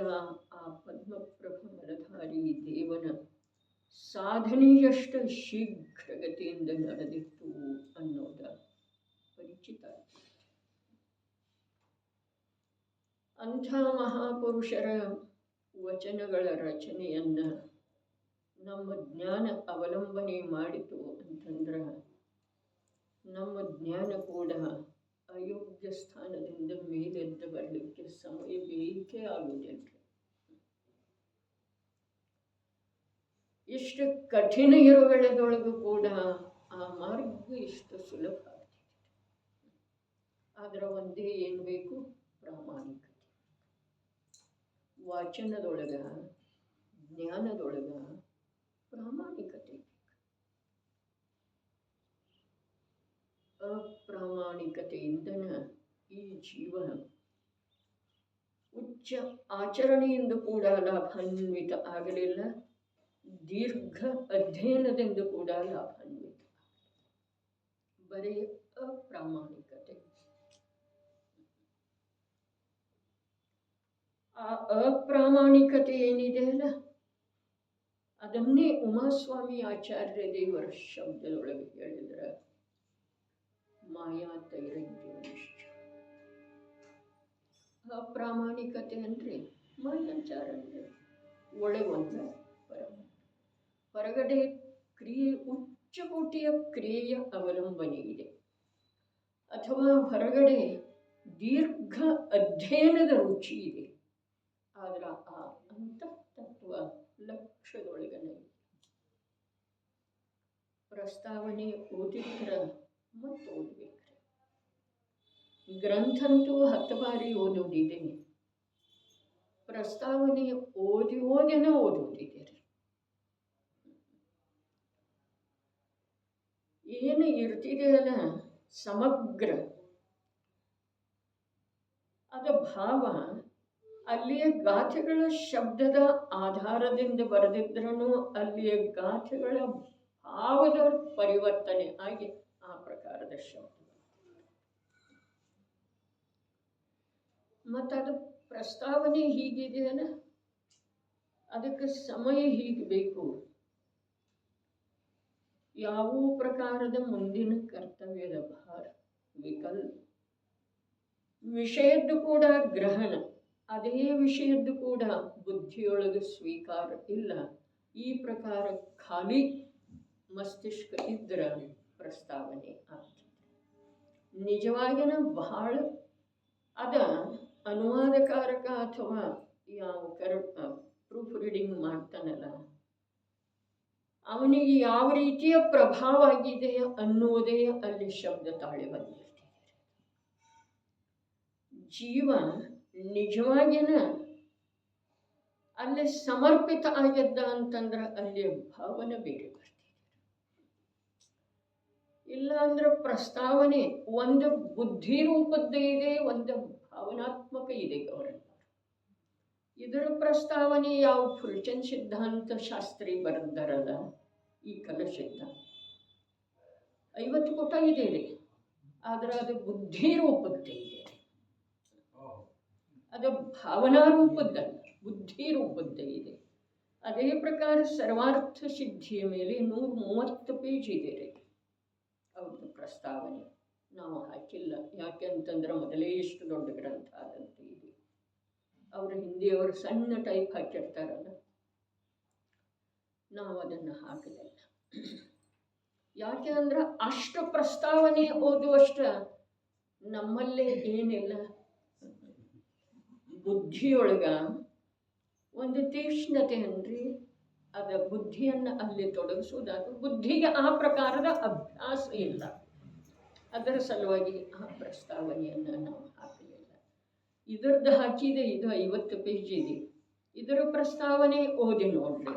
ಆ ಪದ್ಮಪ್ರಭ ಮಲಧಾರಿ ದೇವನ ಸಾಧನೆಯಷ್ಟು ಶೀಘ್ರಗತಿಯಿಂದ ನಡೆದಿತ್ತು ಅನ್ನೋದ ಪರಿಚಿತ. ಅಂಥ ಮಹಾಪುರುಷರ ವಚನಗಳ ರಚನೆಯನ್ನು ನಮ್ಮ ಜ್ಞಾನ ಅವಲಂಬನೆ ಮಾಡಿತು ಅಂತಂದ್ರೆ ನಮ್ಮ ಜ್ಞಾನ ಕೂಡ ಅಯೋಗ್ಯ ಸ್ಥಾನದಿಂದ ಮೇಲೆದ್ದು ಬರಲಿಕ್ಕೆ ಸಮಯ ಬೇಕೇ ಆಗುವುದಿಲ್ಲ. ಇಷ್ಟು ಕಠಿಣ ಇರುವೆಳದೊಳಗೂ ಕೂಡ ಆ ಮಾರ್ಗ ಇಷ್ಟು ಸುಲಭ ಆಗ್ತಿದೆ. ಆದ್ರೆ ಒಂದೇ ಏನು ಬೇಕು? ಪ್ರಾಮಾಣಿಕತೆ. ವಾಚನದೊಳಗ, ಜ್ಞಾನದೊಳಗ ಪ್ರಾಮಾಣಿಕತೆ. ಅಪ್ರಾಮಾಣಿಕತೆಯಿಂದನ ಈ ಜೀವ ಉಚ್ಚ ಆಚರಣೆಯಿಂದ ಕೂಡ ಲಾಭಾನ್ವಿತ ಆಗಲಿಲ್ಲ, ದೀರ್ಘ ಅಧ್ಯಯನದಿಂದ ಕೂಡ ಲಾಭಾನ್ವಿತ. ಬರೀ ಅಪ್ರಾಮಾಣಿಕತೆ. ಆ ಅಪ್ರಾಮಾಣಿಕತೆ ಏನಿದೆ ಅಲ್ಲ, ಅದನ್ನೇ ಉಮಾಸ್ವಾಮಿ ಆಚಾರ್ಯ ದೇವರ ಶಬ್ದದೊಳಗೆ ಹೇಳಿದ್ರೆ ಮಾಯಾ ತೈರಜ್ಯೋನಿಶ್ಚ. ಅಪ್ರಾಮಾಣಿಕತೆ ಅಂದರೆ ಮಾಯಾಚಾರ ಅಂದರೆ ಒಳಗೊಂದ ಹೊರಗಡೆ ಕ್ರಿಯೆ, ಉಚ್ಚಕೋಟಿಯ ಕ್ರಿಯೆಯ ಅವಲಂಬನೆ ಇದೆ, ಅಥವಾ ಹೊರಗಡೆ ದೀರ್ಘ ಅಧ್ಯಯನದ ರುಚಿ ಇದೆ. ಆದ್ರೆ ಆ ಅಂತಃತತ್ವ ಲಕ್ಷ್ಯದೊಳಗನೆ ಪ್ರಸ್ತಾವನೆ ಓದಿದ್ರ ಮತ್ತು ಓದ್ಬೇಕ್ರಿ. ಗ್ರಂಥಂತೂ 10 ಬಾರಿ ಓದೋದಿದೆ, ಪ್ರಸ್ತಾವನೆ ಓದಿನೇ ಓದೋದಿದೆ. ಏನು ಇರ್ತಿದೆಯಲ್ಲ ಸಮಗ್ರ ಅದ ಭಾವ, ಅಲ್ಲಿಯ ಗಾಥೆಗಳ ಶಬ್ದದ ಆಧಾರದಿಂದ ಬರೆದಿದ್ರೂ ಅಲ್ಲಿಯ ಗಾಥೆಗಳ ಭಾವದ ಪರಿವರ್ತನೆ ಆಗಿ ಆ ಪ್ರಕಾರದ ಶಬ್ದ. ಮತ್ತದು ಪ್ರಸ್ತಾವನೆ ಹೀಗಿದೆಯಲ್ಲ, ಅದಕ್ಕೆ ಸಮಯ ಹೀಗೆ ಬೇಕು. ಯಾವ ಪ್ರಕಾರದ ಮುಂದಿನ ಕರ್ತವ್ಯದ ಭಾರ, ವಿಕಲ್ಪ, ವಿಷಯದ್ದು ಕೂಡ ಗ್ರಹಣ, ಅದೇ ವಿಷಯದ್ದು ಕೂಡ ಬುದ್ಧಿಯೊಳಗೆ ಸ್ವೀಕಾರ ಇಲ್ಲ. ಈ ಪ್ರಕಾರ ಖಾಲಿ ಮಸ್ತಿಷ್ಕ ಇದ್ದರೆ ಪ್ರಸ್ತಾವನೆ ಆಗ್ತದೆ. ನಿಜವಾಗಿನ ಬಹಳ ಅದ ಅನುವಾದಕಾರಕ ಅಥವಾ ಯಾವ ಪ್ರೂಫ್ ರೀಡಿಂಗ್ ಮಾಡ್ತಾನಲ್ಲ, ಅವನಿಗೆ ಯಾವ ರೀತಿಯ ಪ್ರಭಾವ ಆಗಿದೆ ಅನ್ನುವುದೇ ಅಲ್ಲಿ ಶಬ್ದ ತಾಳೆ ಬಂದಿರ್ತದೆ. ಜೀವ ನಿಜವಾಗಿನ ಅಲ್ಲಿ ಸಮರ್ಪಿತ ಆಗಿದ್ದ ಅಂತಂದ್ರೆ ಅಲ್ಲಿ ಭಾವನೆ ಬೇರೆ ಬರ್ತಿದೆ. ಇಲ್ಲ ಅಂದ್ರೆ ಪ್ರಸ್ತಾವನೆ ಒಂದು ಬುದ್ಧಿ ರೂಪದ್ದೇ ಇದೆ, ಒಂದು ಭಾವನಾತ್ಮಕ ಇದೆ. ಅವರನ್ನು ಇದರ ಪ್ರಸ್ತಾವನೆ ಯಾವ ಫುಲ್ಚಂದ್ ಸಿದ್ಧಾಂತ ಶಾಸ್ತ್ರಿ ಬರೆದಾರಲ್ಲ, ಈ ಕಲಸಿದ್ಧಾಂತ 50 ಪುಟ ಇದೆ ರೀ, ಆದ್ರೆ ಅದು ಬುದ್ಧಿ ರೂಪದ್ದೇ ಇದೆ. ಅದು ಭಾವನಾ ರೂಪದ್ದಲ್ಲ, ಬುದ್ಧಿ ರೂಪದ್ದೇ ಇದೆ. ಅದೇ ಪ್ರಕಾರ ಸರ್ವಾರ್ಥ ಸಿದ್ಧಿಯ ಮೇಲೆ 130 ಪೇಜ್ ಇದೆ ರೀ ಅವ್ರದ್ದು ಪ್ರಸ್ತಾವನೆ. ನಾವು ಹಾಕಿಲ್ಲ, ಯಾಕೆ ಅಂತಂದ್ರೆ ಮೊದಲೇ ಇಷ್ಟು ದೊಡ್ಡ ಗ್ರಂಥ ಆದಂತೆ ಇದೆ. ಅವರ ಹಿಂದಿಯವರು ಸಣ್ಣ ಟೈಪ್ ಹಾಕಿರ್ತಾರಲ್ಲ, ನಾವು ಅದನ್ನು ಹಾಕಲಿಲ್ಲ. ಯಾಕೆ ಅಂದ್ರೆ ಅಷ್ಟು ಪ್ರಸ್ತಾವನೆ ಓದುವಷ್ಟ ನಮ್ಮಲ್ಲೇ ಏನಿಲ್ಲ. ಬುದ್ಧಿಯೊಳಗ ಒಂದು ತೀಕ್ಷ್ಣತೆ ಅನ್ರಿ, ಅದ ಬುದ್ಧಿಯನ್ನು ಅಲ್ಲಿ ತೊಡಗಿಸುವುದಾದ ಬುದ್ಧಿಗೆ ಆ ಪ್ರಕಾರದ ಅಭ್ಯಾಸ ಇಲ್ಲ. ಅದರ ಸಲುವಾಗಿ ಆ ಪ್ರಸ್ತಾವನೆಯನ್ನು ನಾವು ಹಾಕಲಿಲ್ಲ. ಇದರದ್ದು ಹಾಕಿದೆ, ಇದು 50 ಪೇಜ್ ಇದೆ. ಇದರ ಪ್ರಸ್ತಾವನೆ ಓದಿ ನೋಡ್ರಿ.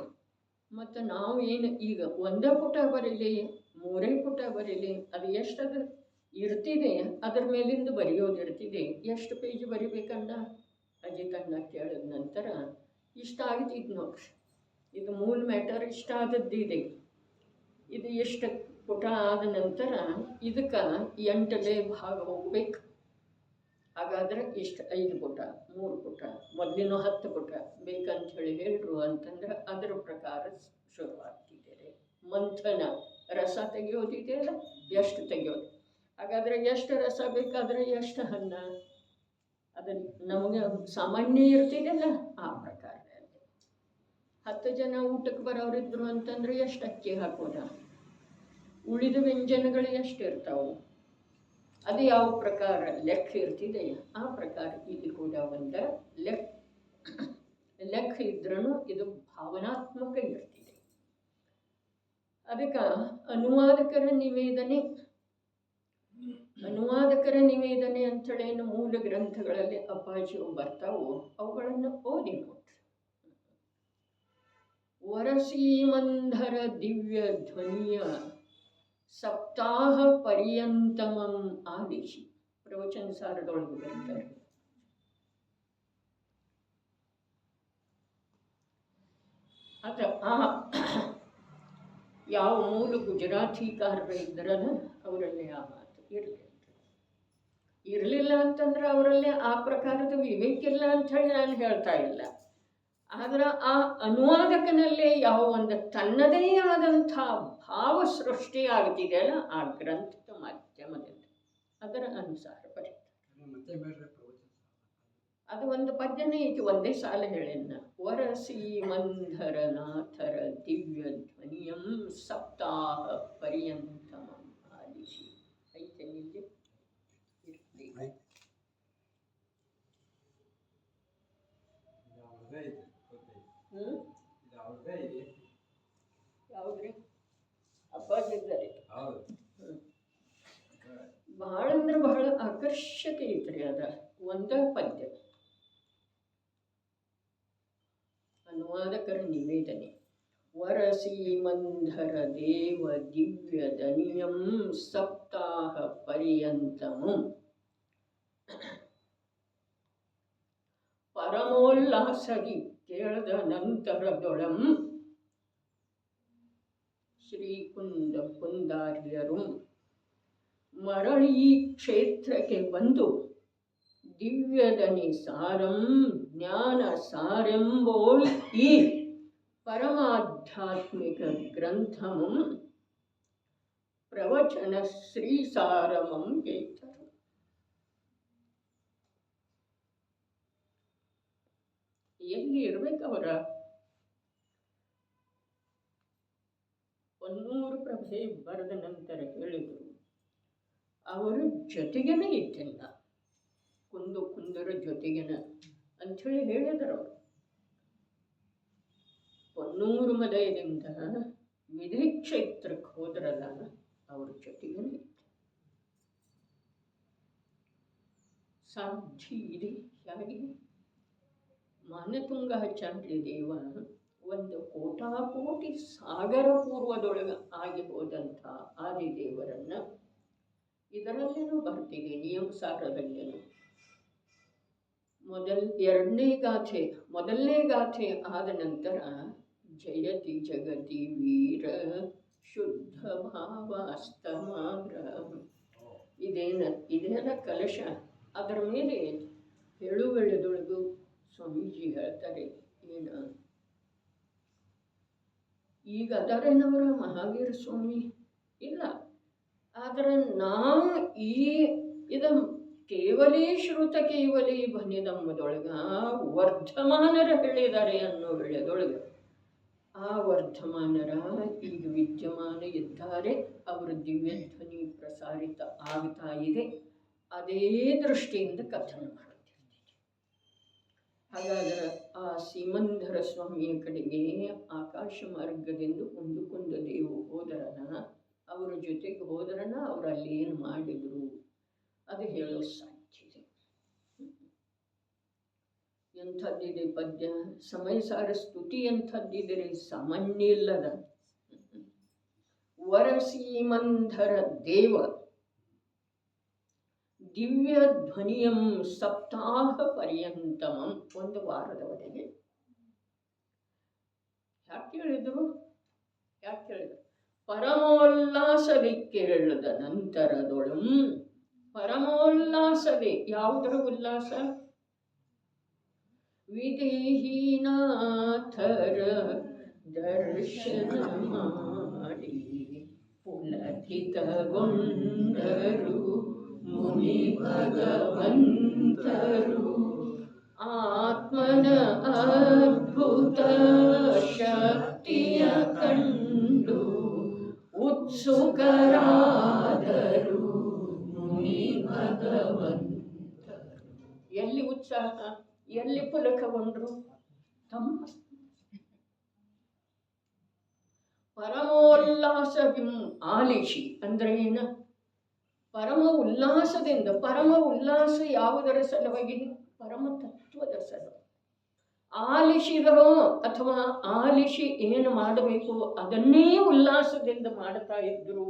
ಮತ್ತು ನಾವು ಏನು ಈಗ 1 ಪುಟ ಬರೀಲಿ, 3 ಪುಟ ಬರೀಲಿ, ಅದು ಎಷ್ಟದು ಇರ್ತಿದೆ ಅದರ ಮೇಲಿಂದ ಬರೆಯೋದು ಇರ್ತಿದೆ. ಎಷ್ಟು ಪೇಜ್ ಬರಿಬೇಕನ್ನ ಅಜಿತನ್ನ ಕೇಳಿದ ನಂತರ ಇಷ್ಟ ಆಗ್ತಿದ್ದು ನೋಡ್ರಿ. ಇದು ಮೂಲ ಮ್ಯಾಟರ್ ಇಷ್ಟ ಆದದ್ದಿದೆ. ಇದು ಎಷ್ಟು ಪುಟ ಆದ ನಂತರ ಇದಕ್ಕೆ 8ನೇ ಭಾಗ ಹೋಗ್ಬೇಕು. ಹಾಗಾದ್ರೆ ಇಷ್ಟು 5 ಪುಟ, 3 ಪುಟ, ಮೊದಲಿನ 10 ಪುಟ ಬೇಕಂತ ಹೇಳ್ರು ಅಂತಂದ್ರೆ ಅದರ ಪ್ರಕಾರ ಶುರುವಾಗ್ತಿದ್ದಾರೆ. ಮಂಥನ ರಸ ತೆಗೆಯೋದಿದೆಯಲ್ಲ, ಎಷ್ಟು ತೆಗೆಯೋದು, ಹಾಗಾದರೆ ಎಷ್ಟು ರಸ ಬೇಕಾದರೆ ಎಷ್ಟು ಅನ್ನ, ಅದನ್ನು ನಮಗೆ ಸಾಮಾನ್ಯ ಇರ್ತಿದೆಯಲ್ಲ ಆ ಪ್ರಕಾರ. 10 ಜನ ಊಟಕ್ಕೆ ಬರೋರಿದ್ರು ಅಂತಂದ್ರೆ ಎಷ್ಟು ಅಕ್ಕಿ ಹಾಕೋದ, ಉಳಿದ ವ್ಯಂಜನಗಳು ಎಷ್ಟು ಇರ್ತಾವೆ, ಅದು ಯಾವ ಪ್ರಕಾರ ಲೆಕ್ಕ ಇರ್ತಿದೆ ಆ ಪ್ರಕಾರ ಇಲ್ಲಿ ಕೂಡ ಒಂದು ಲೆಕ್ಕ ಇದ್ರೂ ಇದು ಭಾವನಾತ್ಮಕ ಇರ್ತಿದೆ. ಅದಕ್ಕೆ ಅನುವಾದಕರ ನಿವೇದನೆ ಅಂಥೇಳೇನು ಮೂಲ ಗ್ರಂಥಗಳಲ್ಲಿ ಅಪಾಚಿವು ಬರ್ತಾವೋ ಅವುಗಳನ್ನು ಓದಿ ನೋಡ್ರಿ. ವರಸೀಮಂಧರ ದಿವ್ಯ ಧ್ವನಿಯ ಸಪ್ತಾಹ ಪರ್ಯಂತಮಂ ಆಲಿಸಿ ಪ್ರವಚನ ಸಾರದೊಳಗೆ ಬರ್ತಾರೆ. ಅದ ಯಾವ ಮೂಲ ಗುಜರಾತಿಕಾರರು ಇದ್ದರಲ್ಲ ಅವರಲ್ಲಿ ಆ ಮಾತು ಇರಲಿಲ್ಲ ಅಂತಂದ್ರೆ ಅವರಲ್ಲಿ ಆ ಪ್ರಕಾರದ ವಿವೇಕ ಇಲ್ಲ ಅಂಥೇಳಿ ನಾನು ಹೇಳ್ತಾ ಇಲ್ಲ. ಆದ್ರೆ ಆ ಅನುವಾದಕನಲ್ಲೇ ಯಾವ ಒಂದು ತನ್ನದೇ ಆದಂಥ ಭಾವ ಸೃಷ್ಟಿಯಾಗ್ತಿದೆಯಲ್ಲ ಆ ಗ್ರಂಥದ ಮಾಧ್ಯಮದಿಂದ ಅದರ ಅನುಸಾರ ಬರೀತಾರೆ. ಅದು ಒಂದು ಪದ್ಯನೇ ಐತಿ, ಒಂದೇ ಸಾಲ ಹೇಳೇನ. ವರಸಿ ಮಂಧರನಾಥರ ದಿವ್ಯ ಧ್ವನಿಯಂ ಸಪ್ತಾಹ ಪರ್ಯಂತಮಂ ಆಲಿಸಿ ಐತೆ ನಿಲ್ಲಿ ಯಾವ್ದ್ರಿ ಅಪ್ಪಾಜಿದ್ದಾರೆ. ಬಹಳ ಅಂದ್ರೆ ಬಹಳ ಅಕ್ಕ ಆಕರ್ಷಕ ಐತ್ರಿ ಅದ ಒಂದ ಪದ್ಯ. ಅನುವಾದಕರ ನಿವೇದನೆ. ವರಸೀಮಂಧರ ದೇವ ದಿವ್ಯ ದನಿಯಂ ಸಪ್ತಾಹ ಪರ್ಯಂತಮು ಪರಮೋಲ್ಲಾಸದಿ ಕೇಳದ ನಂತರದೊಳಂ ಶ್ರೀಕುಂದ ಕುಂದಾರ್ಯರು ಮರಳಿ ಕ್ಷೇತ್ರಕ್ಕೆ ಬಂದು ದಿವ್ಯದನಿ ಸಾರಂ ಜ್ಞಾನ ಸಾರೆಂಬೋಲ್ ಈ ಪರಮಾಧ್ಯಾತ್ಮಿಕ ಗ್ರಂಥಮಂ ಪ್ರವಚನ ಶ್ರೀಸಾರಮಂ ಗೈತರು. ಎಲ್ಲಿ ಇರ್ಬೇಕವರ? ಹೊನ್ನೂರು ಪ್ರಭೆ ಬರೆದ ನಂತರ ಹೇಳಿದರು ಅವರು ಜೊತೆಗೇನೆ ಇದ್ದಿಲ್ಲ, ಕುಂದರ ಜೊತೆಗೇನ ಅಂಥೇಳಿ ಹೇಳಿದರು ಅವರು. ಹೊನ್ನೂರು ಮದಯದಿಂದ ವಿಧಿ ಕ್ಷೇತ್ರಕ್ಕೆ ಹೋದ್ರಲ್ಲ, ಅವ್ರ ಜೊತೆಗೇನೆ ಇತ್ತು. ಸಾಧ್ಯ ಇದೆ ಹೇಗೆ? ಮಾನತುಂಗಾಚಾರ್ಯ ದೇವ ಒಂದು ಕೋಟಾಕೋಟಿ ಸಾಗರ ಪೂರ್ವದೊಳಗೆ ಆಗಿ ಹೋದಂಥ ಆದಿದೇವರನ್ನ ಇದರಲ್ಲೇನೂ ಬರ್ತಿದೆ, ನಿಯಮಸಾರದಲ್ಲೇನು. ಮೊದಲನೇ ಗಾಥೆ ಆದ ನಂತರ ಜಯತಿ ಜಗತಿ ವೀರ ಶುದ್ಧ ಭಾವಾಸ್ತಮಾಗ್ರ ಇದೇನ ಕಲಶ. ಅದರ ಮೇಲೆ ಹೇಳುವೆಳೆದೊಳಗು ಸ್ವಾಮೀಜಿ ಹೇಳ್ತಾರೆ, ಏನ ಈಗ ಅದರೇನವರ ಮಹಾವೀರ ಸ್ವಾಮಿ ಇಲ್ಲ, ಆದರೆ ನಾವು ಇದ ಕೇವಲೇ ಶ್ರುತ ಕೇವಲೇ ಬನ್ನಿದಮ್ಮದೊಳಗ ವರ್ಧಮಾನರ ಹೇಳಿದ್ದಾರೆ ಅನ್ನೋ ವೇಳೆದೊಳಗೆ ಆ ವರ್ಧಮಾನರ ಈಗ ವಿದ್ಯಮಾನ ಇದ್ದಾರೆ, ಅವರ ದಿವ್ಯಧ್ವನಿ ಪ್ರಸಾರಿತ ಆಗ್ತಾ ಇದೆ. ಅದೇ ದೃಷ್ಟಿಯಿಂದ ಕಥನ ಮಾಡುತ್ತಿರ್ತೀವಿ. ಹಾಗಾದರೆ ಆ ಸೀಮಂಧರ ಸ್ವಾಮಿಯ ಕಡೆಗೆ ಆಕಾಶ ಮಾರ್ಗದಿಂದ ಕುಂದ ದೇವು ಹೋದರನ, ಅವರ ಜೊತೆಗೆ ಹೋದರನ, ಅವರು ಅಲ್ಲಿ ಏನು ಮಾಡಿದರು ಅದು ಹೇಳೋ ಸಾಧ್ಯ ಇದೆ. ಎಂಥದ್ದಿದೆ ಪದ್ಯ, ಸಮಯಸಾರ ಸ್ತುತಿ ಎಂಥದ್ದಿದೆ, ಸಾಮಾನ್ಯ ಇಲ್ಲದ. ವರಸೀಮಂಧರ ದೇವ ದಿವ್ಯ ಧ್ವನಿಯಂ ಸಪ್ತಾಹ ಪರ್ಯಂತಮಂ, ಒಂದು ವಾರದವರೆಗೆ. ಯಾಕೆ ಹೇಳಿದರು? ಪರಮೋಲ್ಲಾಸದಿ ಕೇಳದ ನಂತರದೊಳಂ, ಪರಮೋಲ್ಲಾಸದೆ. ಯಾವುದರ ಉಲ್ಲಾಸ? ವಿದೇಹಿನಾಥರ ದರ್ಶನ ಮಾಡಿ ಪುಲಕಿತಗೊಂಡರು ಮುನಿ ಭಗವಂತರು. ಆತ್ಮನ ಅದ್ಭುತ ಶಕ್ತಿಯ ಕಂಡು ಉತ್ಸುಕರಾದರು ಮುನಿ ಭಗವಂತರು. ಎಲ್ಲಿ ಉತ್ಸಾಹ, ಎಲ್ಲಿ ಪುಲಕಗೊಂಡ್ರು? ತಮ್ಮ ಪರಮೋಲ್ಲಾಸವಿಂ ಆಲಿಶಿ ಅಂದ್ರೆ ಏನ? ಪರಮ ಉಲ್ಲಾಸದಿಂದ. ಪರಮ ಉಲ್ಲಾಸ ಯಾವುದರ ಸಲುವಾಗಿ? ಪರಮ ತತ್ವದ ಸಲುವಾಗಿ. ಆಲಿಶಿದರೋ ಅಥವಾ ಆಲಿಶಿ ಏನು ಮಾಡಬೇಕು ಅದನ್ನೇ ಉಲ್ಲಾಸದಿಂದ ಮಾಡ್ತಾ ಇದ್ರು.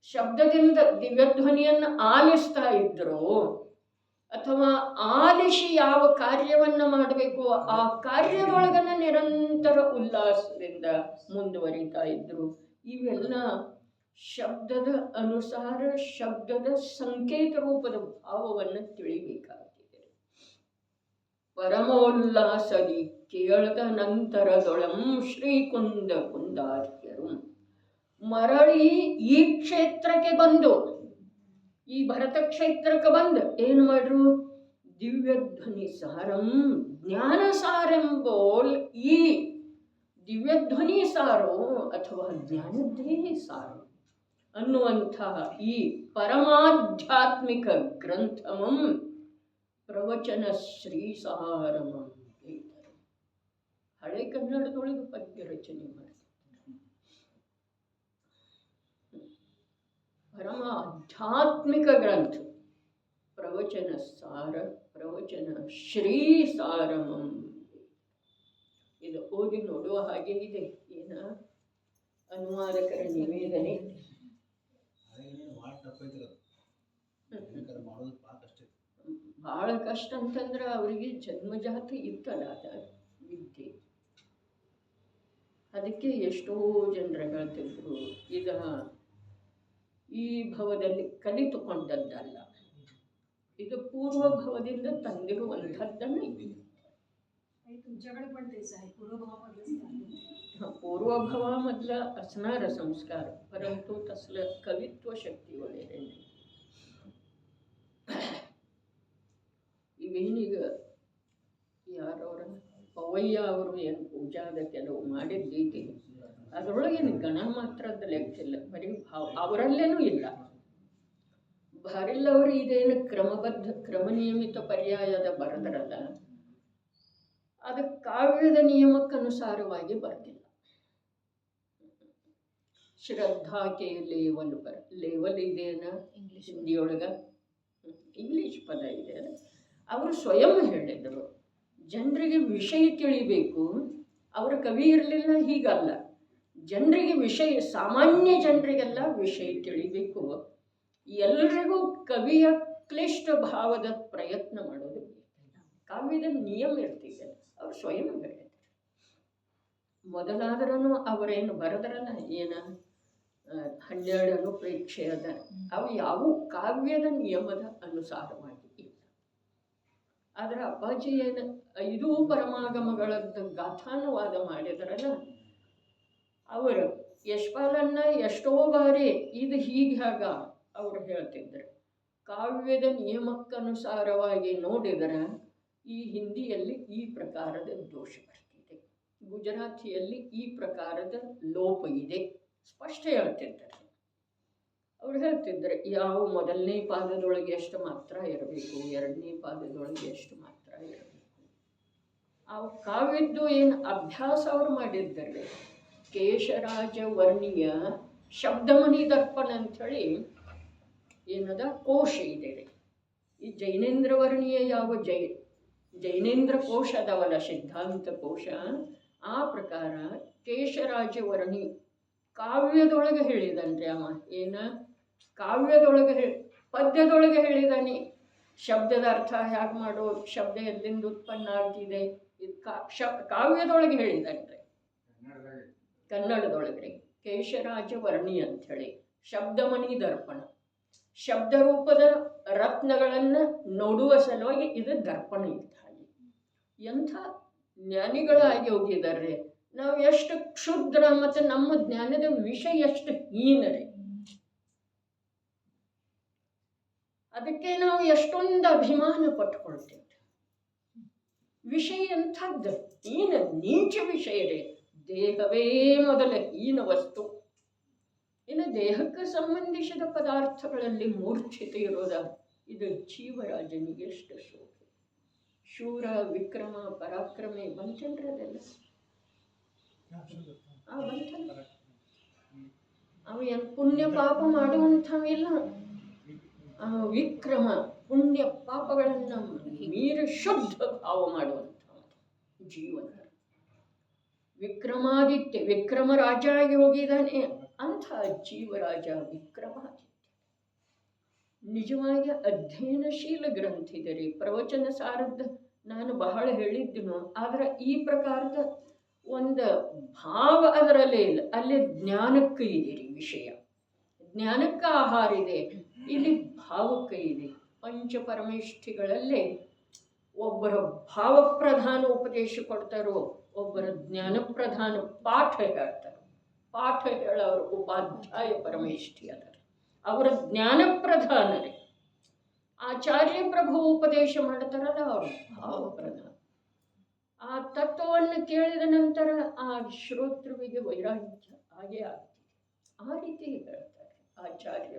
ಶಬ್ದದಿಂದ ದಿವ್ಯಧ್ವನಿಯನ್ನು ಆಲಿಸ್ತಾ ಇದ್ರು, ಅಥವಾ ಆಲಿಶಿ ಯಾವ ಕಾರ್ಯವನ್ನು ಮಾಡಬೇಕು ಆ ಕಾರ್ಯದೊಳಗನ್ನ ನಿರಂತರ ಉಲ್ಲಾಸದಿಂದ ಮುಂದುವರಿತಾ ಇದ್ರು. ಇವೆಲ್ಲ ಶಬ್ದದ ಅನುಸಾರ ಶಬ್ದದ ಸಂಕೇತ ರೂಪದ ಭಾವವನ್ನು ತಿಳಿಬೇಕಾಗಿದೆ. ಪರಮೋಲ್ಲಾಸದಿ ಕೇಳದ ನಂತರದೊಳಂ ಶ್ರೀಕುಂದ ಕುಂದಾರ್ಯರು ಮರಳಿ ಈ ಕ್ಷೇತ್ರಕ್ಕೆ ಬಂದು, ಈ ಭರತ ಕ್ಷೇತ್ರಕ್ಕೆ ಬಂದು ಏನು ಮಾಡ್ರು? ದಿವ್ಯಧ್ವನಿ ಸಾರಂ ಜ್ಞಾನ ಸಾರೆಂಬೋಲ್ ಈ ದಿವ್ಯಧ್ವನಿ ಸಾರೋ ಅಥವಾ ಜ್ಞಾನದ್ದೇ ಸಾರು ಅನ್ನುವಂಥ ಈ ಪರಮಾಧ್ಯಾತ್ಮಿಕ ಗ್ರಂಥಮಂ ಪ್ರವಚನ ಶ್ರೀಸಾರಮಂ ಹೇಳ್ತಾರೆ. ಹಳೆ ಕನ್ನಡದೊಳಗೆ ಪದ್ಯ ರಚನೆ ಮಾಡ್ತಾರೆ. ಪರಮ ಆಧ್ಯಾತ್ಮಿಕ ಗ್ರಂಥ. ಪ್ರವಚನ ಸಾರ, ಪ್ರವಚನ ಶ್ರೀ ಸಾರಮಂ. ಇದು ಓದಿ ನೋಡುವ ಹಾಗೆ ಇದೆ. ಏನ ಅನುವಾದಕರ ನಿವೇದನೆ. ಭಾಳ ಕಷ್ಟ ಅಂತಂದ್ರೆ ಅವರಿಗೆ ಜನ್ಮಜಾತ ಇತ್ತಲ್ಲ ಅದ ವಿದ್ಯೆ. ಅದಕ್ಕೆ ಎಷ್ಟೋ ಜನರು ಹೇಳ್ತಿದ್ರು, ಈಗ ಈ ಭವದಲ್ಲಿ ಕಲಿತುಕೊಂಡದ್ದಲ್ಲ, ಇದು ಪೂರ್ವ ಭವದಿಂದ ತಂದಿರುವಂಥದ್ದನ್ನು ಇದೆ. पूर्वभव मधल असणार संस्कार, परंतु तसलं कवित्व शक्ती वगैरे नाही. ಈಗೇನೀಗ ಯಾರವರ ಪವಯ್ಯ ಅವರು ಏನು ಪೂಜಾದ ಕೆಲವು ಮಾಡಿದ್ದೀತಿ, ಅದರೊಳಗೇನು ಗಣ ಮಾತ್ರದ ಲೆಕ್ಕಿಲ್ಲ, ಬರೀ ಅವರಲ್ಲೇನೂ ಇಲ್ಲ. ಬಾರೆಲ್ಲವರು ಇದೇನು ಕ್ರಮಬದ್ಧ ಕ್ರಮನಿಯಮಿತ ಪರ್ಯಾಯದ ಬರೆದರಲ್ಲ, ಅದು ಕಾವ್ಯದ ನಿಯಮಕ್ಕನುಸಾರವಾಗಿ ಬರ್ತಿಲ್ಲ. ಶ್ರದ್ಧಾಕೆ ಲೇವಲ್ ಇದೆಯನ್ನ ಹಿಂದಿಯೊಳಗೆ, ಇಂಗ್ಲೀಷ್ ಪದ ಇದೆ. ಅವರು ಸ್ವಯಂ ಹೇಳಿದರು, ಜನರಿಗೆ ವಿಷಯ ತಿಳಿಬೇಕು. ಅವರ ಕವಿ ಇರಲಿಲ್ಲ, ಹೀಗಲ್ಲ. ಜನರಿಗೆ ವಿಷಯ, ಸಾಮಾನ್ಯ ಜನರಿಗೆಲ್ಲ ವಿಷಯ ತಿಳಿಬೇಕು. ಎಲ್ಲರಿಗೂ ಕವಿಯ ಕ್ಲಿಷ್ಟ ಭಾವದ ಪ್ರಯತ್ನ ಮಾಡೋದು ಕಾವ್ಯದ ನಿಯಮ ಇರ್ತಿದೆ. ಅವ್ರು ಸ್ವಯಂ ಹೇಳಿದ್ರು. ಮೊದಲಾದ್ರೂ ಅವರೇನು ಬರೆದ್ರಲ್ಲ, ಏನ 12 ಅನುಪ್ರೇಕ್ಷೆ ಅದ, ಅವು ಯಾವ ಕಾವ್ಯದ ನಿಯಮದ ಅನುಸಾರವಾಗಿ ಇಲ್ಲ. ಆದರೆ ಅಪ್ಪಾಜಿ ಏನು 5 ಪರಮಾಗಮಗಳದ್ದು ಗಾಥಾನುವಾದ ಮಾಡಿದ್ರಲ್ಲ, ಅವರು ಯಶ್ಪಾಲನ್ನ ಎಷ್ಟೋ ಬಾರಿ ಇದು ಹೀಗಾಗ ಅವರು ಹೇಳ್ತಿದ್ರು. ಕಾವ್ಯದ ನಿಯಮಕ್ಕನುಸಾರವಾಗಿ ನೋಡಿದರೆ ಈ ಹಿಂದಿಯಲ್ಲಿ ಈ ಪ್ರಕಾರದ ದೋಷ ಬರ್ತಿದೆ, ಗುಜರಾತಿಯಲ್ಲಿ ಈ ಪ್ರಕಾರದ ಲೋಪ ಇದೆ, ಸ್ಪಷ್ಟ ಹೇಳ್ತಿದ್ದಾರೆ. ಅವ್ರು ಹೇಳ್ತಿದ್ದಾರೆ, ಯಾವ ಮೊದಲನೇ ಪಾದದೊಳಗೆ ಎಷ್ಟು ಮಾತ್ರ ಇರಬೇಕು, ಎರಡನೇ ಪಾದದೊಳಗೆ ಎಷ್ಟು ಮಾತ್ರ ಇರಬೇಕು. ಆ ಕಾವ್ಯದ್ದು ಏನು ಅಭ್ಯಾಸ ಅವರು ಮಾಡಿದ್ದಾರೆ. ಕೇಶರಾಜ ವರ್ಣಿಯ ಶಬ್ದಮಣಿ ದರ್ಪಣ ಅಂಥೇಳಿ ಏನದ ಕೋಶ ಇದೆ ರೀ. ಈ ಜೈನೇಂದ್ರ ವರ್ಣಿಯ ಯಾವ ಜೈನೇಂದ್ರ ಕೋಶ ಅದಾವಲ್ಲ, ಸಿದ್ಧಾಂತ ಕೋಶ, ಆ ಪ್ರಕಾರ ಕೇಶರಾಜ ವರ್ಣಿ ಕಾವ್ಯದೊಳಗೆ ಹೇಳಿದನ್ರಿ. ಅವ ಏನ ಕಾವ್ಯದೊಳಗೆ ಪದ್ಯದೊಳಗೆ ಹೇಳಿದಾನೆ. ಶಬ್ದದ ಅರ್ಥ ಹೇಗೆ ಮಾಡೋದು, ಶಬ್ದ ಎಲ್ಲಿಂದ ಉತ್ಪನ್ನ ಆಗ್ತಿದೆ, ಇದು ಕಾವ್ಯದೊಳಗೆ ಹೇಳಿದನ್ರಿ. ಕನ್ನಡದೊಳಗೆ ಕೇಶರಾಜ ವರ್ಣಿ ಅಂಥೇಳಿ ಶಬ್ದಮಣಿ ದರ್ಪಣ, ಶಬ್ದರೂಪದ ರತ್ನಗಳನ್ನು ನೋಡುವ ಸಲುವಾಗಿ ಇದು ದರ್ಪಣ ಇದ್ದ ಹಾಗೆ. ಎಂಥ ಜ್ಞಾನಿಗಳಾಗಿ ಹೋಗಿದ್ದಾರೆ. ನಾವು ಎಷ್ಟು ಕ್ಷುದ್ರ ಮತ್ತು ನಮ್ಮ ಜ್ಞಾನದ ವಿಷಯ ಎಷ್ಟು ಹೀನರೇ. ಅದಕ್ಕೆ ನಾವು ಎಷ್ಟೊಂದು ಅಭಿಮಾನ ಪಟ್ಕೊಳ್ತೇವೆ. ವಿಷಯ ಎಂಥದ್ದು ಹೀನ ನೀಚ ವಿಷಯ ರೀ. ದೇಹವೇ ಮೊದಲ ಹೀನ ವಸ್ತು. ಇನ್ನು ದೇಹಕ್ಕೆ ಸಂಬಂಧಿಸಿದ ಪದಾರ್ಥಗಳಲ್ಲಿ ಮೂರ್ಛಿತ ಇರೋದ, ಇದು ಜೀವರಾಜನಿಗೆ ಎಷ್ಟು ಶೋಭೆ. ಶೂರ ವಿಕ್ರಮ ಪರಾಕ್ರಮೆ ಬಂತೇನ್ರಿ ಅದೆಲ್ಲ. ಬಂತಲ್ಲ, ಅವ ಏನು ಪುಣ್ಯ ಪಾಪ ಮಾಡುವಂಥವಿಲ್ಲ. ವಿಕ್ರಮ ಪುಣ್ಯ ಪಾಪಗಳನ್ನು ಮೀರಿ ಶುದ್ಧ ಭಾವ ಮಾಡುವಂಥ ಜೀವನ. ವಿಕ್ರಮಾದಿತ್ಯ ವಿಕ್ರಮ ರಾಜ ಆಗಿ ಹೋಗಿದ್ದಾನೆ. ಅಂಥ ಜೀವರಾಜ ವಿಕ್ರಮಾದಿತ್ಯ ನಿಜವಾಗಿ ಅಧ್ಯಯನಶೀಲ ಗ್ರಂಥ ಇದೆ ರೀ. ಪ್ರವಚನ ಸಾರದ್ದು ನಾನು ಬಹಳ ಹೇಳಿದ್ದನು, ಆದರೆ ಈ ಪ್ರಕಾರದ ಒಂದು ಭಾವ ಅದರಲ್ಲೇ ಇಲ್ಲ. ಅಲ್ಲಿ ಜ್ಞಾನಕ್ಕೆ ಇದೆ ರೀ ವಿಷಯ, ಜ್ಞಾನಕ್ಕೆ ಆಹಾರ ಇದೆ. ಇಲ್ಲಿ ಭಾವಕ್ಕೆ ಇದೆ. ಪಂಚಪರಮೇಷ್ಠಿಗಳಲ್ಲೇ ಒಬ್ಬರ ಭಾವಪ್ರಧಾನ ಉಪದೇಶ ಕೊಡ್ತಾರೋ, ಒಬ್ಬರ ಜ್ಞಾನಪ್ರಧಾನ ಪಾಠ ಹೇಳ್ತಾರೆ. ಪಾಠ ಹೇಳೋರು ಉಪಾಧ್ಯಾಯ ಪರಮೇಷ್ಠಿ ಅದ, ಅವರ ಜ್ಞಾನಪ್ರಧಾನರೇ. ಆಚಾರ್ಯ ಪ್ರಭು ಉಪದೇಶ ಮಾಡ್ತಾರಲ್ಲ, ಅವರು ಭಾವಪ್ರಧಾನ. ಆ ತತ್ವವನ್ನು ಕೇಳಿದ ನಂತರ ಆ ಶ್ರೋತೃವಿಗೆ ವೈರಾಗ್ಯ ಹಾಗೆ ಆಗ್ತದೆ. ಆ ರೀತಿ ಹೇಳ್ತಾರೆ ಆಚಾರ್ಯ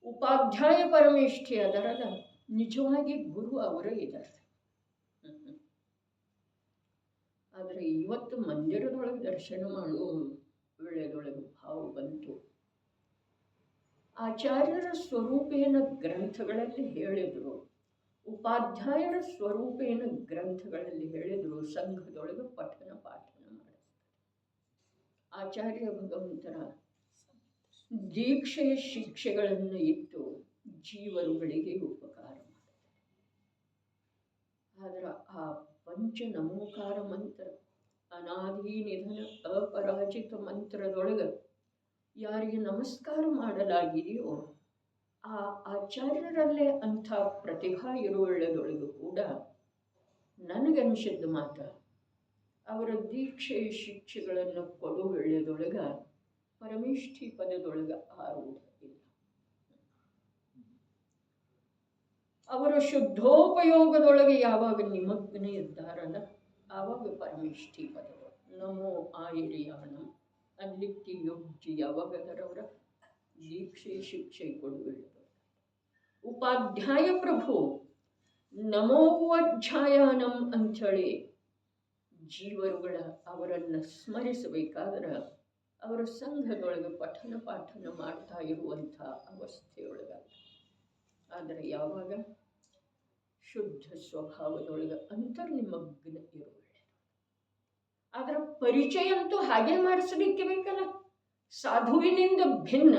ಉಪಾಧ್ಯಾಯ ಪರಮೇಷ್ಠಿ ಅದರಲ್ಲ. ನಿಜವಾಗಿ ಗುರು ಅವರೇ ಇದ್ದಾರೆ. ಆದರೆ ಇವತ್ತು ಮಂದಿರದೊಳಗೆ ದರ್ಶನ ಮಾಡುವ ವೇಳೆದೊಳಗೆ ಭಾವ ಬಂತು. ಆಚಾರ್ಯರ ಸ್ವರೂಪೇನ ಗ್ರಂಥಗಳಲ್ಲಿ ಹೇಳಿದರು, ಉಪಾಧ್ಯಾಯರ ಸ್ವರೂಪೇನ ಗ್ರಂಥಗಳಲ್ಲಿ ಹೇಳಿದರು, ಸಂಘದೊಳಗೆ ಪಠನ ಪಾಠನ ಮಾಡಿಸ್ತಾರೆ. ಆಚಾರ್ಯ ಭಗವಂತರ ದೀಕ್ಷೆ ಶಿಕ್ಷೆಗಳನ್ನು ಇಟ್ಟು ಜೀವರುಗಳಿಗೆ ಉಪಕಾರ ಮಾಡ್ತಾರೆ. ಆದರೆ ಆ ಪಂಚ ನಮೋಕಾರ ಮಂತ್ರ, ಅನಾದಿ ನಿಧನ ಅಪರಾಜಿತ ಮಂತ್ರದೊಳಗೆ ಯಾರಿಗೆ ನಮಸ್ಕಾರ ಮಾಡಲಾಗಿದೆಯೋ ಆ ಆಚಾರ್ಯರಲ್ಲೇ ಅಂಥ ಪ್ರತಿಭಾ ಇರುವುಳ್ಳದೊಳಗೂ ಕೂಡ ನನಗನ್ಸಿದ್ದ ಮಾತ ಅವರ ದೀಕ್ಷೆ ಶಿಕ್ಷೆಗಳನ್ನು ಕೊಡುವುಳ್ಳದೊಳಗೆ ಪರಮೇಷ್ಠಿ ಪದದೊಳಗೆ ಆರುವುದಿಲ್ಲ. ಅವರ ಶುದ್ಧೋಪಯೋಗದೊಳಗೆ ಯಾವಾಗ ನಿಮಗ್ನ ಇದ್ದಾರಲ್ಲ ಆವಾಗ ಪರಮೇಷ್ಠಿ ಪದಗಳು ನಮೋ ಆಯಿರಿಯಾಣ ಅಲ್ಲಿಕ್ಕೆ ಯೋಗ್ಯ ಯಾವಾಗದರವರ ದೀಕ್ಷೆ ಶಿಕ್ಷೆ ಕೊಡುವುಳ್ಳದು. ಉಪಾಧ್ಯಾಯ ಪ್ರಭು ನಮೋವಾಧ್ಯಾಯಾನಂ ಅಂಥೇಳಿ ಜೀವರುಗಳ ಅವರನ್ನು ಸ್ಮರಿಸಬೇಕಾದ್ರೆ ಅವರ ಸಂಘದೊಳಗೆ ಪಠನ ಪಾಠನ ಮಾಡ್ತಾ ಇರುವಂಥ ಅವಸ್ಥೆಯೊಳಗೆ. ಆದರೆ ಯಾವಾಗ ಶುದ್ಧ ಸ್ವಭಾವದೊಳಗೆ ಅಂತರ್ನಿಮಗ್ನ ಇರುವುಳ್ಳ. ಅದರ ಪರಿಚಯ ಅಂತೂ ಹಾಗೆ ಮಾಡಿಸಲಿಕ್ಕೆ ಬೇಕಲ್ಲ. ಸಾಧುವಿನಿಂದ ಭಿನ್ನ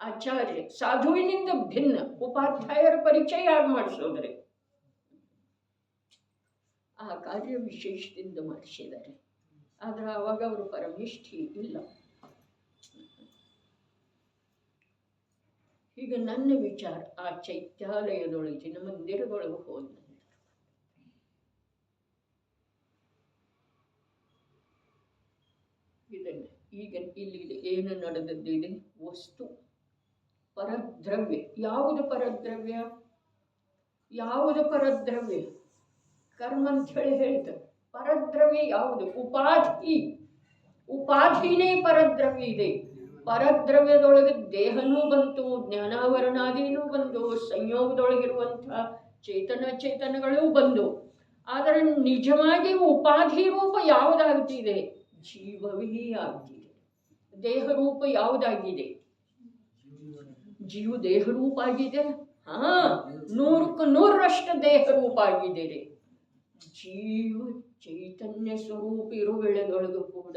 ಆಚಾರ್ಯ, ಸಾಧುವಿನಿಂದ ಭಿನ್ನ ಉಪಾಧ್ಯಾಯರ ಪರಿಚಯ ಯಾರು ಮಾಡಿಸೋದ್ರೆ ಆ ಕಾರ್ಯ ವಿಶೇಷದಿಂದ ಮಾಡಿಸಿದ್ದಾರೆ. ಆದರೆ ಆವಾಗ ಅವರು ಪರಮೇಷ್ಠಿ ಇಲ್ಲ. ಈಗ ನನ್ನ ವಿಚಾರ, ಆ ಚೈತ್ಯಾಲಯದೊಳಗೆ ಜಿನ ಮಂದಿರದೊಳಗೆ ಹೋದ ಇದನ್ನು ಈಗ ಇಲ್ಲಿ ಏನು ನಡೆದದ್ದಿದೆ, ವಸ್ತು ಪರದ್ರವ್ಯ. ಯಾವುದು ಪರದ್ರವ್ಯ? ಯಾವುದು ಪರದ್ರವ್ಯ? ಕರ್ಮ ಅಂತ ಹೇಳಿ ಹೇಳ್ತಾರೆ. ಪರದ್ರವ್ಯ ಯಾವುದು? ಉಪಾಧಿ. ಉಪಾಧಿನೇ ಪರದ್ರವ್ಯ ಇದೆ. ಪರದ್ರವ್ಯದೊಳಗೆ ದೇಹನೂ ಬಂತು, ಜ್ಞಾನಾವರಣಾದಿನೂ ಬಂದು, ಸಂಯೋಗದೊಳಗಿರುವಂಥ ಚೇತನಗಳು ಬಂದು. ಆದರೆ ನಿಜವಾಗಿ ಉಪಾಧಿ ರೂಪ ಯಾವುದಾಗ್ತಿದೆ? ಜೀವವೇ ಆಗ್ತಿದೆ. ದೇಹ ರೂಪ ಯಾವುದಾಗಿದೆ? ಜೀವ ದೇಹ ರೂಪ ಆಗಿದೆ. 100% ದೇಹ ರೂಪ ಆಗಿದೆ. ಜೀವ ಚೈತನ್ಯ ಸ್ವರೂಪ ಇರುವೆಳೆದೊಳಗೂ ಕೂಡ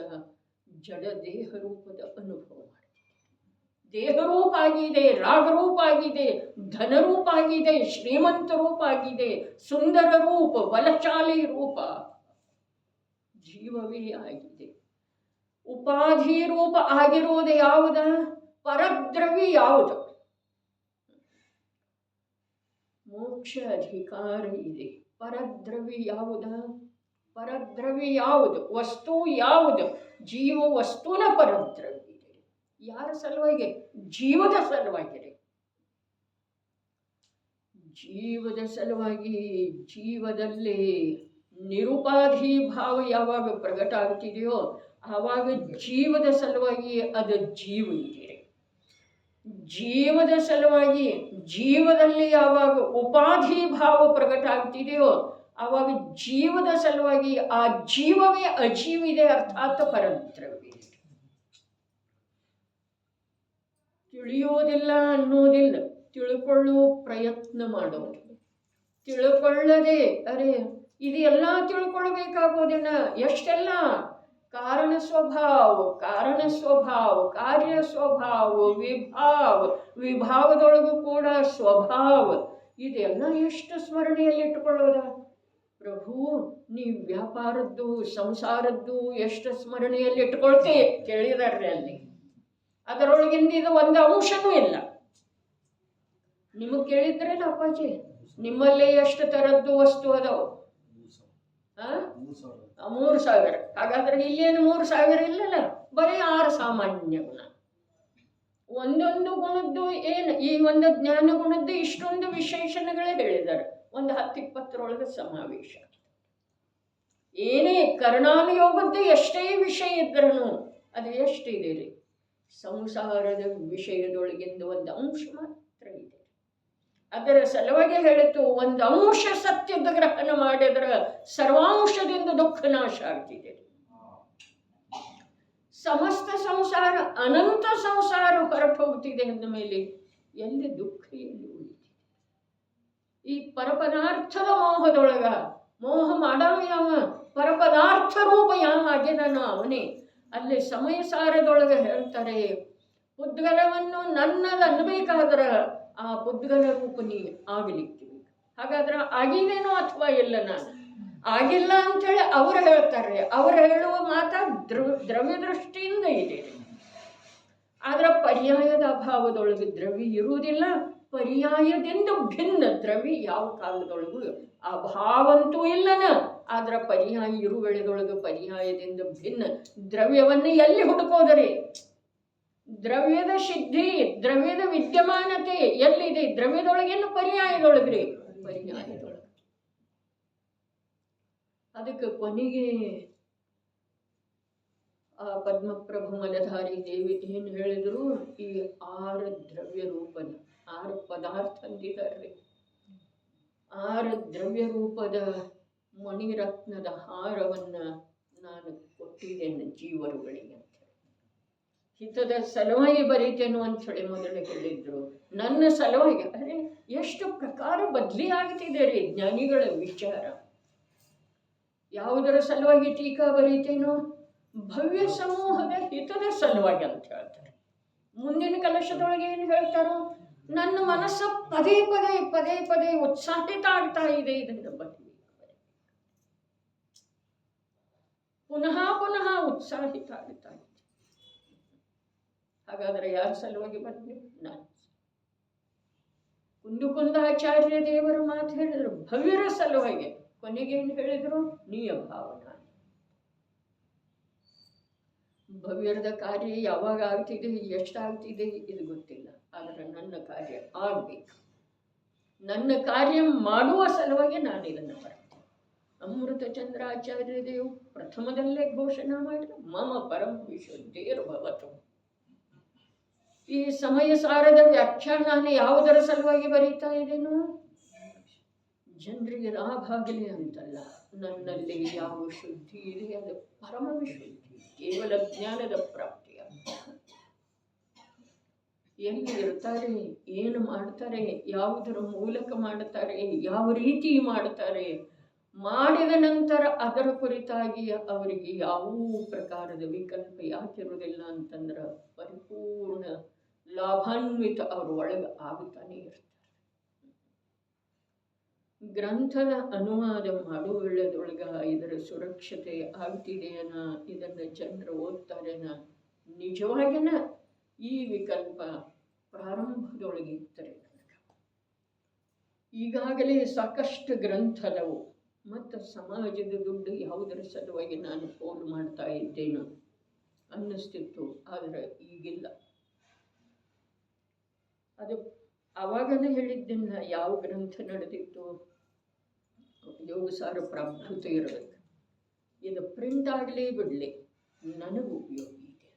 ಜಡ ದೇಹ ರೂಪದ ಅನುಭವ ಮಾಡ್ತಿದೆ. ದೇಹ ರೂಪ ಆಗಿದೆ, ರಾಗರೂಪ ಆಗಿದೆ, ಧನರೂಪ ಆಗಿದೆ, ಶ್ರೀಮಂತ ರೂಪ ಆಗಿದೆ, ಸುಂದರ ರೂಪ, ಬಲಶಾಲಿ ರೂಪ ಜೀವವೇ ಆಗಿದೆ. ಉಪಾಧಿ ರೂಪ ಆಗಿರುವುದು ಯಾವುದು? ಪರದ್ರವ್ಯ ಯಾವುದು? ಮೋಕ್ಷ ಅಧಿಕಾರ ಇದೆ. ಪರದ್ರವ್ಯ ಯಾವುದು? ಪರದ್ರವ್ಯ ಯಾವುದು? ವಸ್ತು ಯಾವುದು? ಜೀವ ವಸ್ತುನ ಪರದ್ರವ್ಯ ಇದೆ. ಯಾರ ಸಲುವಾಗಿ? ಜೀವದ ಸಲುವಾಗಿ. ಜೀವದ ಸಲುವಾಗಿ. ಜೀವದಲ್ಲಿ ನಿರುಪಾಧಿ ಭಾವ ಯಾವಾಗ ಪ್ರಕಟ ಆಗ್ತಿದೆಯೋ ಆವಾಗ ಜೀವದ ಸಲುವಾಗಿ ಅದು ಜೀವ ಇದೆ. ಜೀವದ ಸಲುವಾಗಿ ಜೀವದಲ್ಲಿ ಯಾವಾಗ ಉಪಾಧಿ ಭಾವ ಪ್ರಕಟ ಆಗ್ತಿದೆಯೋ ಆವಾಗ ಜೀವದ ಸಲುವಾಗಿ ಆ ಜೀವವೇ ಅಜೀವಿದೆ, ಅರ್ಥಾತ್ ಪರದ್ರವ್ಯ. ತಿಳಿಯೋದಿಲ್ಲ ಅನ್ನೋದಿಲ್ಲ, ತಿಳ್ಕೊಳ್ಳುವ ಪ್ರಯತ್ನ ಮಾಡೋದು. ತಿಳ್ಕೊಳ್ಳದೆ ಅರೆ ಇದೆಲ್ಲ ತಿಳ್ಕೊಳ್ಬೇಕಾಗೋದಿಲ್ಲ. ಎಷ್ಟೆಲ್ಲ ಕಾರಣ ಸ್ವಭಾವ, ಕಾರ್ಯ ಸ್ವಭಾವ, ವಿಭಾವದೊಳಗೂ ಕೂಡ ಸ್ವಭಾವ, ಇದೆಲ್ಲ ಎಷ್ಟು ಸ್ಮರಣೆಯಲ್ಲಿ ಇಟ್ಟುಕೊಳ್ಳೋದ? ಪ್ರಭು ನೀ ವ್ಯಾಪಾರದ್ದು ಸಂಸಾರದ್ದು ಎಷ್ಟು ಸ್ಮರಣೆಯಲ್ಲಿ ಇಟ್ಕೊಳ್ತೇ ಕೇಳಿದಾರ್ರಿ ಅಲ್ಲಿ. ಅದರೊಳಗಿಂದ ಇದು ಒಂದು ಅಂಶನೂ ಇಲ್ಲ. ನಿಮಗೆ ಕೇಳಿದ್ರಲ್ಲ ಅಪ್ಪಾಜಿ, ನಿಮ್ಮಲ್ಲೇ ಎಷ್ಟು ಥರದ್ದು ವಸ್ತು ಅದಾವು? 3,000. ಹಾಗಾದ್ರೆ ಇಲ್ಲೇನು 3,000 ಇಲ್ಲಲ್ಲ, ಬರೀ 6 ಸಾಮಾನ್ಯ ಗುಣ. ಒಂದೊಂದು ಗುಣದ್ದು ಏನು, ಈ ಒಂದು ಜ್ಞಾನ ಗುಣದ್ದು ಇಷ್ಟೊಂದು ವಿಶೇಷಣಗಳೇ ಹೇಳಿದ್ದಾರೆ. ಒಂದು 10-20 ಸಮಾವೇಶ. ಏನೇ ಕರ್ಣಾನುಯೋಗದ್ದು ಎಷ್ಟೇ ವಿಷಯ ಇದ್ರೂ ಅದು ಎಷ್ಟಿದೆ ರೀ? ಸಂಸಾರದ ವಿಷಯದೊಳಗಿಂದ ಒಂದು ಅಂಶ ಮಾತ್ರ ಇದೆ. ಅದರ ಸಲುವಾಗಿ ಹೇಳಿತು, ಒಂದು ಅಂಶ ಸತ್ಯದ ಗ್ರಹಣ ಮಾಡಿದ್ರೆ ಸರ್ವಾಂಶದಿಂದ ದುಃಖ ನಾಶ ಆಗ್ತಿದೆ. ಸಮಸ್ತ ಸಂಸಾರ ಅನಂತ ಸಂಸಾರ ಹೊರಟು ಹೋಗ್ತಿದೆ ಅಂದ ಮೇಲೆ ಎಲ್ಲಿ ದುಃಖ ಎಲ್ಲಿ ಉಳಿತಿದೆ? ಈ ಪರಪದಾರ್ಥದ ಮೋಹದೊಳಗ ಮೋಹ ಮಾಡವ ಯಾವ? ಪರಪದಾರ್ಥ ರೂಪ ಯಾವ ಆಗ್ಯದಾನ ಅವನೇ. ಅಲ್ಲಿ ಸಮಯ ಸಾರದೊಳಗೆ ಹೇಳ್ತಾರೆ, ಪುದ್ಗಲವನ್ನು ನನ್ನದು ಅನ್ಬೇಕಾದ್ರೆ ಆ ಪುದ್ಗಲ ರೂಪ ನೀ ಆಗಲಿಕ್ಕೆ. ಹಾಗಾದ್ರೆ ಆಗಿನೇನೋ ಅಥವಾ ಇಲ್ಲ? ನಾನು ಆಗಿಲ್ಲ ಅಂಥೇಳಿ ಅವರು ಹೇಳ್ತಾರೆ. ಅವರು ಹೇಳುವ ಮಾತ ದ್ರವ್ಯ ದೃಷ್ಟಿಯಿಂದ ಇದೆ. ಆದ್ರೆ ಪರ್ಯಾಯದ ಅಭಾವದೊಳಗೆ ದ್ರವ್ಯ ಇರುವುದಿಲ್ಲ. ಪರ್ಯಾಯದಿಂದ ಭಿನ್ನ ದ್ರವ್ಯ ಯಾವ ಕಾಲದೊಳಗೂ ಅಭಾವಂತೂ ಇಲ್ಲನ. ಆದ್ರೆ ಪರ್ಯಾಯ ಇರುವೆಳೆದೊಳಗೆ ಪರ್ಯಾಯದಿಂದ ಭಿನ್ನ ದ್ರವ್ಯವನ್ನು ಎಲ್ಲಿ ಹುಡುಕೋದರೆ? ದ್ರವ್ಯದ ಸಿದ್ಧಿ, ದ್ರವ್ಯದ ವಿದ್ಯಮಾನತೆ ಎಲ್ಲಿದೆ? ದ್ರವ್ಯದೊಳಗೇನು ಪರ್ಯಾಯದೊಳಗ್ರಿ? ಪರ್ಯಾಯದೊಳಗೆ. ಅದಕ್ಕೆ ಕೊನೆಗೆ ಆ ಪದ್ಮಪ್ರಭು ಮಲಧಾರಿ ದೇವಿ ಏನು ಹೇಳಿದ್ರು? ಈ 6 ದ್ರವ್ಯ ರೂಪದ 6 ಪದಾರ್ಥ ಅಂದಿದ್ದಾರೆ. 6 ದ್ರವ್ಯ ರೂಪದ ಮಣಿರತ್ನದ ಹಾರವನ್ನ ನಾನು ಕೊಟ್ಟಿದ್ದೇನೆ ಜೀವರುಗಳಿಗೆ ಅಂತ. ಹಿತದ ಸಲುವಾಗಿ ಬರೀತೇನೋ ಅಂಥೇಳಿ ಮೊದಲು ಹೇಳಿದ್ರು. ನನ್ನ ಸಲುವಾಗಿ ಅರೆ ಎಷ್ಟು ಪ್ರಕಾರ ಬದಲಿ ಆಗ್ತಿದೆ ರೀ ಜ್ಞಾನಿಗಳ ವಿಚಾರ. ಯಾವುದರ ಸಲುವಾಗಿ ಟೀಕಾ ಬರೀತೇನೋ? ಭವ್ಯ ಸಮೂಹದ ಹಿತದ ಸಲುವಾಗಿ ಅಂತ ಹೇಳ್ತಾರೆ. ಮುಂದಿನ ಕಲಶದೊಳಗೆ ಏನು ಹೇಳ್ತಾರೋ? ನನ್ನ ಮನಸ್ಸು ಪದೇ ಪದೇ ಪದೇ ಪದೇ ಉತ್ಸಾಹಿತ ಆಗ್ತಾ ಇದೆ ಇದನ್ನ ಬಗ್ಗೆ. ಪುನಃ ಪುನಃ ಉತ್ಸಾಹಿತ ಆಗ್ತಾ ಇದೆ. ಹಾಗಾದ್ರೆ ಯಾರ ಸಲುವಾಗಿ ಬಂದ್ವಿ? ನಾನು. ಕುಂದಾಚಾರ್ಯ ದೇವರ ಮಾತು ಹೇಳಿದ್ರು ಭವ್ಯರ ಸಲುವಾಗಿ. ಕೊನೆಗೇನು ಹೇಳಿದ್ರು? ನೀಯ ಭಾವನ. ಭವ್ಯರದ ಕಾರ್ಯ ಯಾವಾಗ ಆಗ್ತಿದೆ, ಎಷ್ಟಾಗ್ತಿದೆ ಇದು ಗೊತ್ತಿಲ್ಲ. ಆದರೆ ನನ್ನ ಕಾರ್ಯ ಆಗ್ಬೇಕು. ನನ್ನ ಕಾರ್ಯ ಮಾಡುವ ಸಲುವಾಗಿ ನಾನು ಇದನ್ನು ಬರ್ತೇನೆ. ಅಮೃತ ಚಂದ್ರಾಚಾರ್ಯ ದೇವ್ ಪ್ರಥಮದಲ್ಲೇ ಘೋಷಣೆ ಮಾಡಿದ್ರು, ಮಮ ಪರಮ ವಿಶುದ್ಧೇರ್ಭವತು. ಈ ಸಮಯ ಸಾರದ ವ್ಯಾಖ್ಯಾನ ಯಾವುದರ ಸಲುವಾಗಿ ಬರೀತಾ ಇದ್ದೇನು? ಜನರಿಗೆ ಲಾಭ ಆಗಲಿ ಅಂತಲ್ಲ. ನನ್ನಲ್ಲಿ ಯಾವ ಶುದ್ಧಿ ಇದೆ ಅದು ಪರಮ ವಿಶುದ್ಧಿ, ಕೇವಲ ಜ್ಞಾನದ ಪ್ರಾಪ್ತಿಯ. ಎಲ್ಲಿ ಇರ್ತಾರೆ, ಏನು ಮಾಡ್ತಾರೆ, ಯಾವುದರ ಮೂಲಕ ಮಾಡ್ತಾರೆ, ಯಾವ ರೀತಿ ಮಾಡ್ತಾರೆ, ಮಾಡಿದ ನಂತರ ಅದರ ಕುರಿತಾಗಿ ಅವರಿಗೆ ಯಾವ ಪ್ರಕಾರದ ವಿಕಲ್ಪ ಯಾಕಿರುವುದಿಲ್ಲ ಅಂತಂದ್ರೆ ಪರಿಪೂರ್ಣ ಲಾಭಾನ್ವಿತ ಅವ್ರ ಒಳಗೆ ಆಗುತ್ತಾನೆ ಇರ್ತಾರೆ. ಗ್ರಂಥದ ಅನುವಾದ ಮಾಡುವುದರೊಳಗ ಇದರ ಸುರಕ್ಷತೆ ಆಗ್ತಿದೆಯನ, ಇದನ್ನು ಜನರು ಓದ್ತಾರೆನ, ನಿಜವಾಗಿನ ಈ ವಿಕಲ್ಪ ಪ್ರಾರಂಭದೊಳಗೆ ಇರ್ತಾರೆ. ಈಗಾಗಲೇ ಸಾಕಷ್ಟು ಗ್ರಂಥದವು ಮತ್ತು ಸಮಾಜದ ದುಡ್ಡು ಯಾವುದರ ಸಲುವಾಗಿ ನಾನು ಪೋಲು ಮಾಡ್ತಾ ಇದ್ದೇನೋ ಅನ್ನಿಸ್ತಿತ್ತು. ಆದರೆ ಈಗಿಲ್ಲ. ಅದು ಅವಾಗನೇ ಹೇಳಿದ್ದನ್ನ ಯಾವ ಗ್ರಂಥ ನಡೆದಿತ್ತು? ಯೋಗಸಾರ ಪ್ರಭುತ ಇರಬೇಕು. ಇದು ಪ್ರಿಂಟ್ ಆಗಲಿ ಬಿಡಲಿ ನನಗೆ ಉಪಯೋಗ ಇದೆ.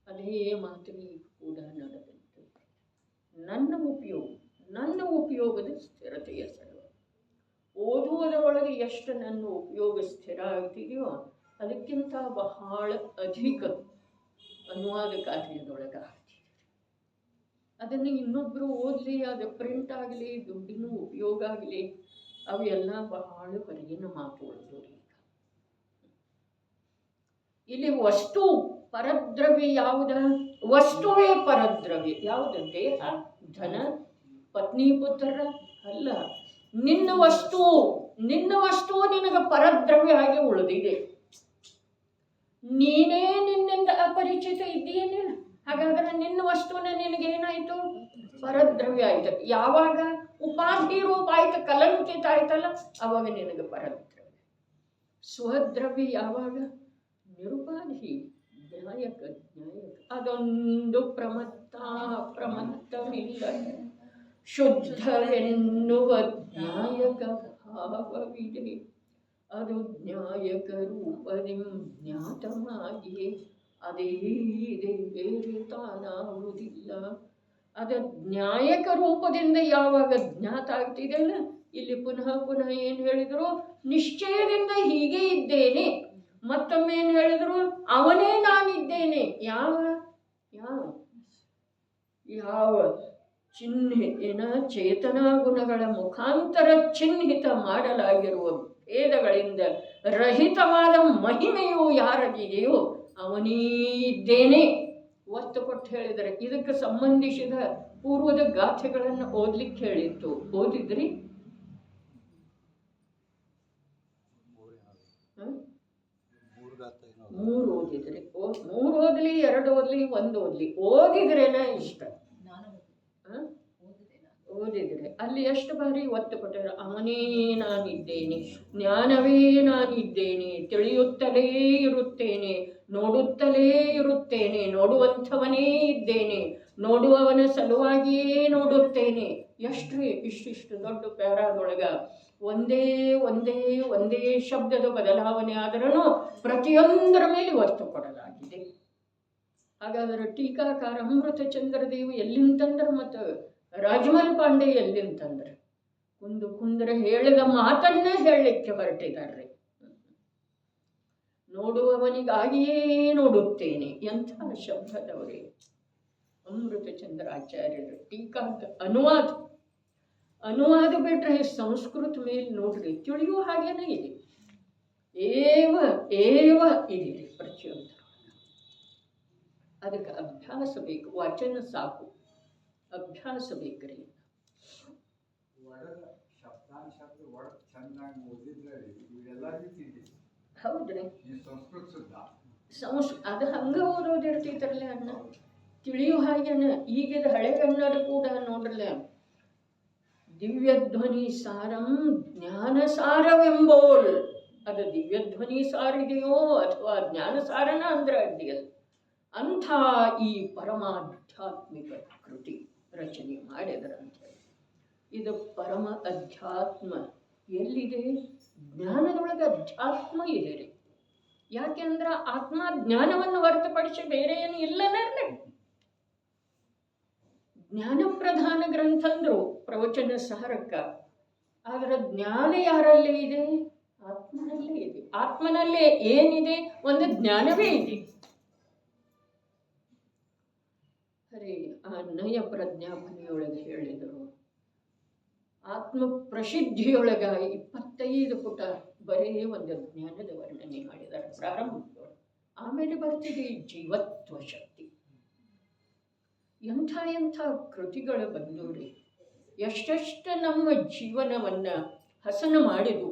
ಅದೇ ಮಾತು ಈಗ ಕೂಡ ನಡೆದಂತೆ ನನ್ನ ಉಪಯೋಗದ ಸ್ಥಿರತೆಯ ಸಲುವಾಗಿ. ಓದುವುದರೊಳಗೆ ಎಷ್ಟು ನನ್ನ ಉಪಯೋಗ ಸ್ಥಿರ ಆಗ್ತಿದೆಯೋ ಅದಕ್ಕಿಂತ ಬಹಳ ಅಧಿಕ ಅನುವಾದ ಕಾರ್ಯದೊಳಗೆ ಆಗ್ತಿದೆ. ಅದನ್ನು ಇನ್ನೊಬ್ಬರು ಓದಲಿ, ಅದು ಪ್ರಿಂಟ್ ಆಗಲಿ, ದುಡ್ಡಿನ ಉಪಯೋಗ ಆಗಲಿ, ಅವೆಲ್ಲ ಬಹಳ ಹೊರಗಿನ ಮಾತುಗಳು. ಇಲ್ಲಿ ವಸ್ತು ಪರದ್ರವ್ಯ ಯಾವುದ? ವಸ್ತುವೇ ಪರದ್ರವ್ಯ. ಯಾವುದು? ದೇಹ, ಧನ, ಪತ್ನಿ, ಪುತ್ರ ಅಲ್ಲ. ನಿನ್ನ ವಸ್ತು ನಿನಗೆ ಪರದ್ರವ್ಯ ಆಗಿ ಉಳಿದಿದೆ. ನೀನೇ ನಿನ್ನಿಂದ ಅಪರಿಚಿತ ಇದ್ದೀಯೇನಿಲ್ಲ. ಹಾಗಾದ್ರೆ ನಿನ್ನ ವಸ್ತುನ ನಿನಗೇನಾಯ್ತು? ಪರದ್ರವ್ಯ ಆಯ್ತು. ಯಾವಾಗ ಉಪಾಧಿ ರೂಪ ಆಯ್ತು, ಕಲಂಕಿತ ಆಯ್ತಲ್ಲ, ಅವಾಗ ನಿನಗೆ ಪರದ್ರವ್ಯ. ಸ್ವದ್ರವ್ಯ ಯಾವಾಗ? ನಿರುಪಾಧಿ, ನ್ಯಾಯಕ. ಅದೊಂದು ಪ್ರಮತ್ತವಿಲ್ಲ. ಶುದ್ಧವೆನ್ನುವ ನ್ಯಾಯಕ ಭಾವವಿದೆ. ಅದು ನ್ಯಾಯಕ ರೂಪದಿ ಜ್ಞಾತವಾಗಿಯೇ ಅದೇ ಇದೆ, ಬೇರೆ ತಾನಾಗುವುದಿಲ್ಲ. ಅದ ನ್ಯಾಯಕ ರೂಪದಿಂದ ಯಾವಾಗ ಜ್ಞಾತ ಆಗ್ತಿದೆಯಲ್ಲ, ಇಲ್ಲಿ ಪುನಃ ಏನು ಹೇಳಿದ್ರು? ನಿಶ್ಚಯದಿಂದ ಹೀಗೆ ಇದ್ದೇನೆ, ಮತ್ತೊಮ್ಮೆ ಏನು ಹೇಳಿದ್ರು? ಅವನೇ ನಾನಿದ್ದೇನೆ. ಯಾವ ಯಾವ ಯಾವ ಚಿಹ್ನ ಚೇತನಾ ಗುಣಗಳ ಮುಖಾಂತರ ಚಿಹ್ನಿತ ಮಾಡಲಾಗಿರುವ ಭೇದಗಳಿಂದ ರಹಿತವಾದ ಮಹಿಮೆಯು ಯಾರದಿದೆಯೋ ಅವನೇ ಇದ್ದೇನೆ. ಒತ್ತು ಕೊಟ್ಟು ಹೇಳಿದರೆ ಇದಕ್ಕೆ ಸಂಬಂಧಿಸಿದ ಪೂರ್ವದ ಗಾಥೆಗಳನ್ನು ಓದ್ಲಿಕ್ಕೆ ಹೇಳಿತ್ತು. ಓದಿದ್ರಿ? ಮೂರು ಓದಿದ್ರಿ? ಮೂರು ಓದ್ಲಿ, ಎರಡು ಓದ್ಲಿ, ಒಂದು ಓದ್ಲಿ, ಓದಿದ್ರೇನ ಇಷ್ಟ. ಓದಿದ್ರೆ ಅಲ್ಲಿ ಎಷ್ಟು ಬಾರಿ ಒತ್ತು ಕೊಟ್ಟರೆ ಅವನೇ ನಾನಿದ್ದೇನೆ, ಜ್ಞಾನವೇ ನಾನಿದ್ದೇನೆ, ತಿಳಿಯುತ್ತಲೇ ಇರುತ್ತೇನೆ, ನೋಡುತ್ತಲೇ ಇರುತ್ತೇನೆ, ನೋಡುವಂಥವನೇ ಇದ್ದೇನೆ, ನೋಡುವವನ ಸಲುವಾಗಿಯೇ ನೋಡುತ್ತೇನೆ. ಎಷ್ಟ್ರಿ ಇಷ್ಟಿಷ್ಟು ದೊಡ್ಡ ಪ್ಯಾರಾದೊಳಗ ಒಂದೇ ಒಂದೇ ಒಂದೇ ಶಬ್ದದ ಬದಲಾವಣೆ ಆದರೂ ಪ್ರತಿಯೊಂದರ ಮೇಲೆ ಒತ್ತು ಕೊಡಲಾಗಿದೆ. ಹಾಗಾದರೆ ಟೀಕಾಕಾರ ಅಮೃತ ಚಂದ್ರದೇವು ಎಲ್ಲಿಂತಂದ್ರೆ ಮತ್ತು ರಾಜಮಲ್ ಪಾಂಡೆ ಎಲ್ಲಿಂತಂದ್ರೆ ಕುಂದ್ರೆ ಹೇಳಿದ ಮಾತನ್ನ ಹೇಳಲಿಕ್ಕೆ ಹೊರಟಿದ್ದಾರೆ. ನೋಡುವವನಿಗಾಗಿಯೇ ನೋಡುತ್ತೇನೆ ಎಂಥ ಶಬ್ದದವರೇ ಅಮೃತ ಚಂದ್ರಾಚಾರ್ಯರು. ಟೀಕಾಂತ ಅನುವಾದ ಬಿಟ್ರೆ ಸಂಸ್ಕೃತ ಮೇಲೆ ನೋಡ್ರಿ ತಿಳಿಯುವ ಹಾಗೇನೇ ಇದೆ. ಏವ ಇದೆ ಪ್ರತಿಯೊಂದು. ಅದಕ್ಕೆ ಅಭ್ಯಾಸ ಬೇಕು, ವಚನ ಸಾಕು, ಅಭ್ಯಾಸ ಬೇಕ್ರಿ. ಹೌದ್ರಿ, ಅದು ಹಂಗ ಓದೋದಿರ್ತೈತರಲ್ಲ ಅಣ್ಣ, ತಿಳಿಯೋ ಹಾಗೇನ. ಈಗಿದ ಹಳೆಗನ್ನಡ ಕೂಡ ನೋಡ್ರಲ್ಲ, ದಿವ್ಯಧ್ವನಿ ಸಾರಂ ಜ್ಞಾನ ಸಾರವೆಂಬೋಲ್. ಅದು ದಿವ್ಯಧ್ವನಿ ಸಾರಿದೆಯೋ ಅಥವಾ ಜ್ಞಾನ ಸಾರನ ಅಂದ್ರೆ ಅಡ್ಡಿಯಲ್ಲ. ಅಂಥ ಈ ಪರಮಾಧ್ಯಾತ್ಮಿಕ ಕೃತಿ ರಚನೆ ಮಾಡಿದರಂತೆ. ಇದು ಪರಮ ಅಧ್ಯಾತ್ಮ ಎಲ್ಲಿದೆ? ಜ್ಞಾನದೊಳಗೆ ಅಧ್ಯಾತ್ಮ ಇದೆ ರೀ. ಯಾಕೆಂದ್ರೆ ಆತ್ಮ ಜ್ಞಾನವನ್ನು ಹೊರತುಪಡಿಸಿ ಬೇರೆ ಏನು ಇಲ್ಲನರ್ರಿ. ಜ್ಞಾನ ಪ್ರಧಾನ ಗ್ರಂಥ ಅಂದ್ರು ಪ್ರವಚನ ಸಾರಕ್ಕ. ಆದ್ರೆ ಜ್ಞಾನ ಯಾರಲ್ಲೇ ಇದೆ? ಆತ್ಮನಲ್ಲೇ ಇದೆ. ಆತ್ಮನಲ್ಲೇ ಏನಿದೆ? ಒಂದು ಜ್ಞಾನವೇ ಇದೆ. ಸರಿ, ಆ ನಯ ಪ್ರಜ್ಞಾಪನೆಯೊಳಗೆ ಹೇಳಿದರು. ಆತ್ಮ ಪ್ರಸಿದ್ಧಿಯೊಳಗ 25 ಪುಟ ಬರೀ ಒಂದು ಜ್ಞಾನದ ವರ್ಣನೆ ಮಾಡಿದ್ದಾರೆ ಪ್ರಾರಂಭದೊಳಗೆ. ಆಮೇಲೆ ಬರ್ತಿದೆ ಜೀವತ್ವ ಶಕ್ತಿ. ಎಂಥ ಕೃತಿಗಳು ಬಂದೋರಿ, ಎಷ್ಟೆಷ್ಟು ನಮ್ಮ ಜೀವನವನ್ನ ಹಸನು ಮಾಡಿದು.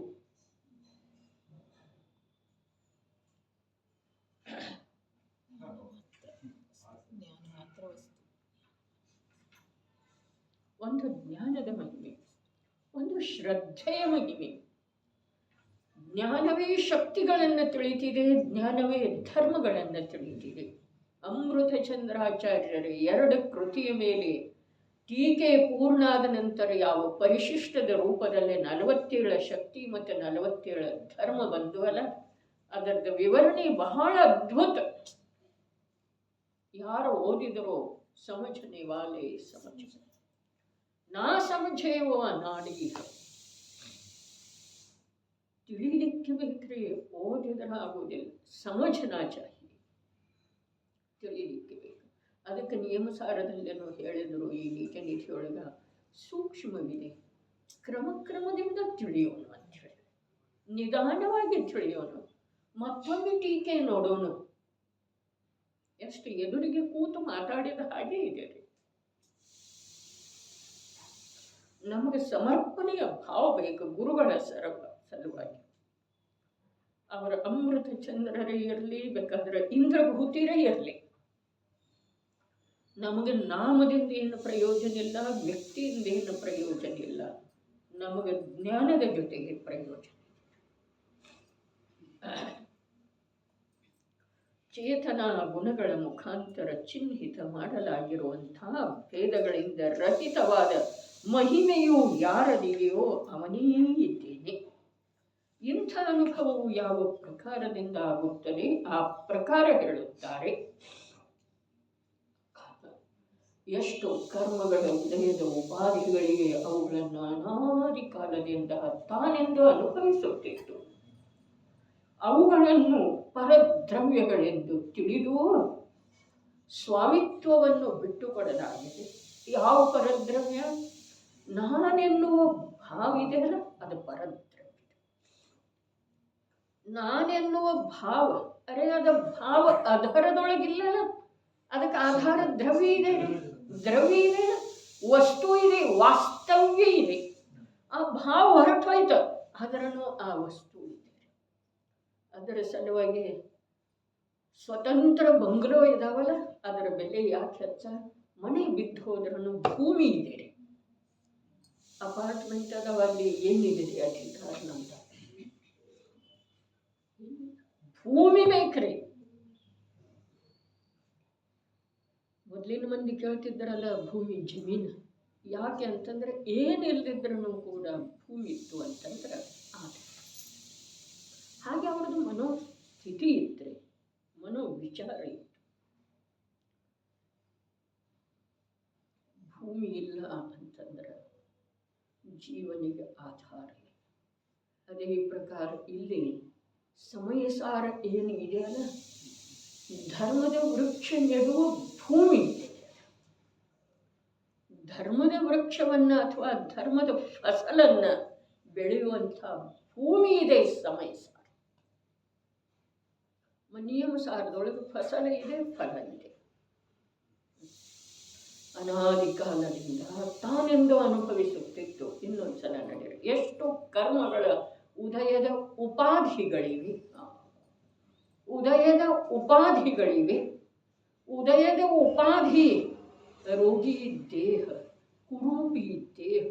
ಒಂದು ಜ್ಞಾನದ ಮಹಿಮೆ, ಒಂದು ಶ್ರದ್ಧೆಯ ಮಹಿಮೆ. ಜ್ಞಾನವೇ ಶಕ್ತಿಗಳನ್ನು ತಿಳಿತಿದೆ, ಜ್ಞಾನವೇ ಧರ್ಮಗಳನ್ನು ತಿಳಿತಿದೆ. ಅಮೃತ ಚಂದ್ರಾಚಾರ್ಯರ 2 ಕೃತಿಯ ಮೇಲೆ ಟೀಕೆ ಪೂರ್ಣ ಆದ ನಂತರ ಯಾವ ಪರಿಶಿಷ್ಟದ ರೂಪದಲ್ಲಿ 47 ಶಕ್ತಿ ಮತ್ತು 47 ಧರ್ಮ ಬಂದುವಲ್ಲ, ಅದರದ ವಿವರಣೆ ಬಹಳ ಅದ್ಭುತ. ಯಾರು ಓದಿದರೋ ಸಮझने वाले समझ, ನಾ ಸಮझे वो ನಾಡಿ. ತಿಳಿಲಿಕ್ಕೆ ಬೇಕ್ರಿ, ಓದಿದ್ರೆ ಆಗೋದಿಲ್ಲ. ಸಮझना चाहिए, ತಿಳಿಲಿಕ್ಕೆ ಬೇಕು. ಅದಕ್ಕೆ ನಿಯಮಸಾರದಲ್ಲೇನೋ ಹೇಳಿದರು, ಈ ನೀತಿ ನಿಧಿಯೊಳಗ ಸೂಕ್ಷ್ಮವಿದೆ. ಕ್ರಮದಿಂದ ತಿಳಿಯೋಣ ಅಂತ ಹೇಳಿ, ನಿಧಾನವಾಗಿ ತಿಳಿಯೋಣ. ಮತ್ತೊಂದು ಟೀಕೆ ನೋಡೋಣ. ಎಷ್ಟು ಎದುರಿಗೆ ಕೂತು ಮಾತಾಡಿದ ಹಾಗೆ ಇದೆ. ನಮಗೆ ಸಮರ್ಪಣೆಯ ಭಾವ ಬೇಕು ಗುರುಗಳ ಸಲುವಾಗಿ. ಅವರ ಅಮೃತ ಚಂದ್ರರೇ ಇರಲಿ, ಬೇಕಾದ್ರೆ ಇಂದ್ರಭೂತಿರೇ ಇರಲಿ, ನಮಗೆ ನಾಮದಿಂದ ಏನು ಪ್ರಯೋಜನ ಇಲ್ಲ, ವ್ಯಕ್ತಿಯಿಂದ ಏನು ಪ್ರಯೋಜನ ಇಲ್ಲ. ನಮಗೆ ಜ್ಞಾನದ ಜೊತೆಗೆ ಪ್ರಯೋಜನ. ಚೇತನಾ ಗುಣಗಳ ಮುಖಾಂತರ ಚಿಹ್ನಿತ ಮಾಡಲಾಗಿರುವಂತಹ ಭೇದಗಳಿಂದ ರಹಿತವಾದ ಮಹಿಮೆಯು ಯಾರದಿದೆಯೋ ಅವನೇ ಇದ್ದೇನೆ. ಇಂಥ ಅನುಭವವು ಯಾವ ಪ್ರಕಾರದಿಂದ ಆಗುತ್ತದೆ ಆ ಪ್ರಕಾರ ಹೇಳುತ್ತಾರೆ. ಎಷ್ಟು ಕರ್ಮಗಳ ಉದಯದ ಉಪಾಧಿಗಳಿಗೆ ಅವುಗಳನ್ನು ಅನಾದಿ ಕಾಲದಿಂದ ತಾನೆಂದು ಅನುಭವಿಸುತ್ತಿತ್ತು. ಅವುಗಳನ್ನು ಪರದ್ರವ್ಯಗಳೆಂದು ತಿಳಿದು ಸ್ವಾಮಿತ್ವವನ್ನು ಬಿಟ್ಟುಕೊಡಲಾಗಿದೆ. ಯಾವ ಪರದ್ರವ್ಯ? ನಾನೆನ್ನುವ ಭಾವ ಇದೆಯಲ್ಲ, ಅದು ಪರದ್ರವ್ಯ. ನಾನೆನ್ನುವ ಭಾವ, ಅರೆ ಅದ ಭಾವ ಆಧಾರದೊಳಗಿಲ್ಲಲ್ಲ, ಅದಕ್ಕೆ ಆಧಾರ ದ್ರವ್ಯ ಇದೆ, ದ್ರವ್ಯ ಇದೆ, ವಸ್ತು ಇದೆ, ವಾಸ್ತವ್ಯ ಇದೆ. ಆ ಭಾವ ಹೊರಟು ಹೋಯ್ತು, ಅದರನ್ನು ಆ ವಸ್ತು ಇದೆ. ಅದರ ಸಲುವಾಗಿ ಸ್ವತಂತ್ರ ಬಂಗ್ಲೋ ಇದಾವಲ್ಲ, ಅದರ ಬೆಲೆ ಯಾಕೆ ಹೆಚ್ಚ? ಮನೆ ಬಿದ್ದು ಹೋದ್ರೂ ಭೂಮಿ ಇದೆ ರೀ, ಅಪಾರ್ಟ್ಮೆಂಟ್ ಅದಾವ, ಅಲ್ಲಿ ಏನಿದೆ ರೀ ಅಧಿಕಾರ ಅಂತ? ಭೂಮಿ ಬೇಕ್ರಿ. ಮೊದಲಿನ ಮಂದಿ ಕೇಳ್ತಿದ್ರಲ್ಲ ಭೂಮಿ ಜಮೀನು, ಯಾಕೆ ಅಂತಂದ್ರೆ ಏನಿಲ್ದಿದ್ರೂ ಕೂಡ ಭೂಮಿ ಇತ್ತು ಅಂತಂದ್ರೆ ಆದ್ರೆ ಹಾಗೆ ಅವ್ರದ್ದು ಮನೋಸ್ಥಿತಿ ಇತ್ತು, ಮನೋ ವಿಚಾರ ಇತ್ತು. ಭೂಮಿ ಇಲ್ಲ ಅಂತಂದ್ರೆ ಜೀವನಿಗೆ ಆಧಾರ ಇಲ್ಲ. ಅದೇ ಪ್ರಕಾರ ಇಲ್ಲಿ ಸಮಯಸಾರ ಏನು ಇದೆಯಲ್ಲ, ಧರ್ಮದ ವೃಕ್ಷ ನೆಡುವ ಭೂಮಿ ಇದೆ. ಧರ್ಮದ ವೃಕ್ಷವನ್ನ ಅಥವಾ ಧರ್ಮದ ಫಸಲನ್ನ ಬೆಳೆಯುವಂಥ ಭೂಮಿ ಇದೆ ಸಮಯಸಾರ. ನಿಯಮಸಾರದೊಳಗೆ ಫಸಲ ಇದೆ, ಫಲ ಇದೆ. ಅನಾದಿ ಕಾಲದಿಂದ ತಾನೆಂದು ಅನುಭವಿಸುತ್ತಿತ್ತು. ಇನ್ನೊಂದ್ಸಲ ನಡೆಯಿರಿ, ಎಷ್ಟು ಕರ್ಮಗಳ ಉದಯದ ಉಪಾಧಿಗಳಿವೆ, ಉದಯದ ಉಪಾಧಿಗಳಿವೆ. ಉದಯದ ಉಪಾಧಿ ರೋಗಿ ದೇಹ, ಕುರೂಪಿ ದೇಹ,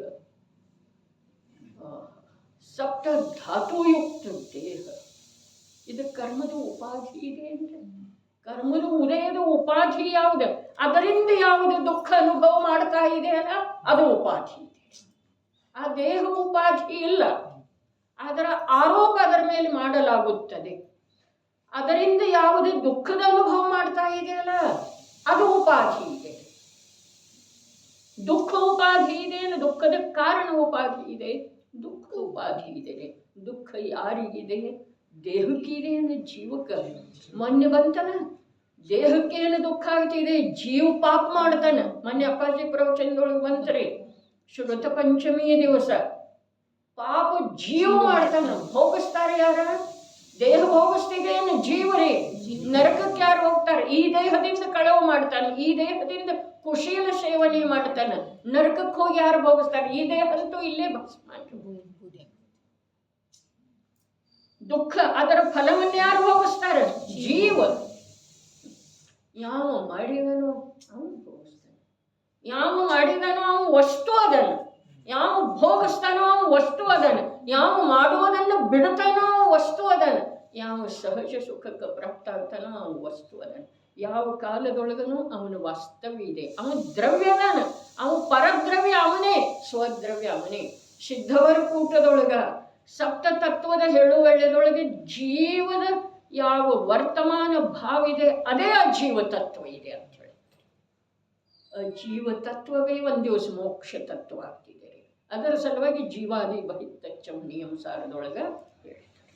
ಸಪ್ತ ಧಾತುಯುಕ್ತ ದೇಹ. ಇದು ಕರ್ಮದ ಉಪಾಧಿ ಇದೆ ಅಂದ್ರೆ, ಕರ್ಮದ ಉದಯದ ಉಪಾಧಿ ಯಾವುದು? ಅದರಿಂದ ಯಾವುದು ದುಃಖ ಅನುಭವ ಮಾಡ್ತಾ ಇದೆಯಲ್ಲ, ಅದು ಉಪಾಧಿ ಇದೆ. ಆ ದೇಹ ಉಪಾಧಿ ಇಲ್ಲ, ಅದರ ಆರೋಪ ಅದರ ಮೇಲೆ ಮಾಡಲಾಗುತ್ತದೆ. ಅದರಿಂದ ಯಾವುದೇ ದುಃಖದ ಅನುಭವ ಮಾಡ್ತಾ ಇದೆಯಲ್ಲ, ಅದು ಉಪಾಧಿ ಇದೆ. ದುಃಖ ಉಪಾಧಿ ಇದೆ, ದುಃಖದ ಕಾರಣ ಉಪಾಧಿ ಇದೆ, ದುಃಖ ಉಪಾಧಿ ಇದೆ. ದುಃಖ ಯಾರಿಗಿದೆ? ದೇಹಕ್ಕಿದೆ, ಜೀವಕ್ಕೆ. ಮೊನ್ನೆ ಬಂತನ, ದೇಹಕ್ಕೇನು ದುಃಖ ಆಗ್ತಿದೆ, ಜೀವ ಪಾಪ ಮಾಡ್ತಾನೆ. ಮೊನ್ನೆ ಅಪ್ಪಾಜಿ ಪ್ರವಚನದೊಳಗೆ ಬಂತ್ರಿ, ಶ್ರುತ ಪಂಚಮಿಯ ದಿವಸ ಪಾಪ ಜೀವ ಮಾಡ್ತಾನೆ. ಭೋಗಿಸ್ತಾರೆ ಯಾರ? ದೇಹ ಭೋಗಿಸ್ತಿದೆ, ಜೀವರೇ. ನರಕಕ್ಕೆ ಯಾರು ಹೋಗ್ತಾರೆ? ಈ ದೇಹದಿಂದ ಕಳವು ಮಾಡ್ತಾನೆ, ಈ ದೇಹದಿಂದ ಕುಶೀಲ ಸೇವನೆ ಮಾಡ್ತಾನೆ. ನರಕಕ್ಕೆ ಹೋಗಿ ಯಾರು ಭೋಗಿಸ್ತಾರೆ? ಈ ದೇಹ ಅಂತೂ ಇಲ್ಲೇ ಭಸ್ಮ. ದುಃಖ ಅದರ ಫಲವನ್ನು ಯಾರು ಭೋಗಿಸ್ತಾರೆ? ಜೀವ. ಯಾವ ಮಾಡಿದನೋ ಅವನು ಭೋಗಿಸ್ತಾನೆ, ಯಾವ ಮಾಡಿದನೋ ಅವನು ವಸ್ತು ಅದನು, ಯಾವ ಭೋಗಿಸ್ತಾನೋ ಅವನು ವಸ್ತು ಅದನು, ಯಾವ ಮಾಡುವುದನ್ನು ಬಿಡುತ್ತಾನೋ ವಸ್ತು ಅದನು, ಯಾವ ಸಹಜ ಸುಖಕ್ಕೆ ಪ್ರಾಪ್ತ ಆಗ್ತಾನೋ ಅವನು ವಸ್ತು ಅದನು. ಯಾವ ಕಾಲದೊಳಗನು ಅವನ ವಾಸ್ತವ್ಯ ಇದೆ, ಅವನು ದ್ರವ್ಯ ಅದಾನ, ಅವನು ಪರದ್ರವ್ಯ ಅವನೇ, ಸ್ವದ್ರವ್ಯ ಅವನೇ. ಸಿದ್ಧವರ ಕೂಟದೊಳಗ ಸಪ್ತ ತತ್ವದ ಹೇಳುವಳ್ಳೆದೊಳಗೆ ಜೀವದ ಯಾವ ವರ್ತಮಾನ ಭಾವ ಇದೆ, ಅದೇ ಅಜೀವ ತತ್ವ ಇದೆ ಅಂತ ಹೇಳಿ. ಅಜೀವ ತತ್ವವೇ ಒಂದು ದಿವಸ ಮೋಕ್ಷ ತತ್ವ ಆಗ್ತಿದೆ. ಅದರ ಸಲುವಾಗಿ ಜೀವಾದಿ ಬಹಿತಚ್ಚ ನಿಯಮಸಾರದೊಳಗ ಹೇಳ್ತಾರೆ.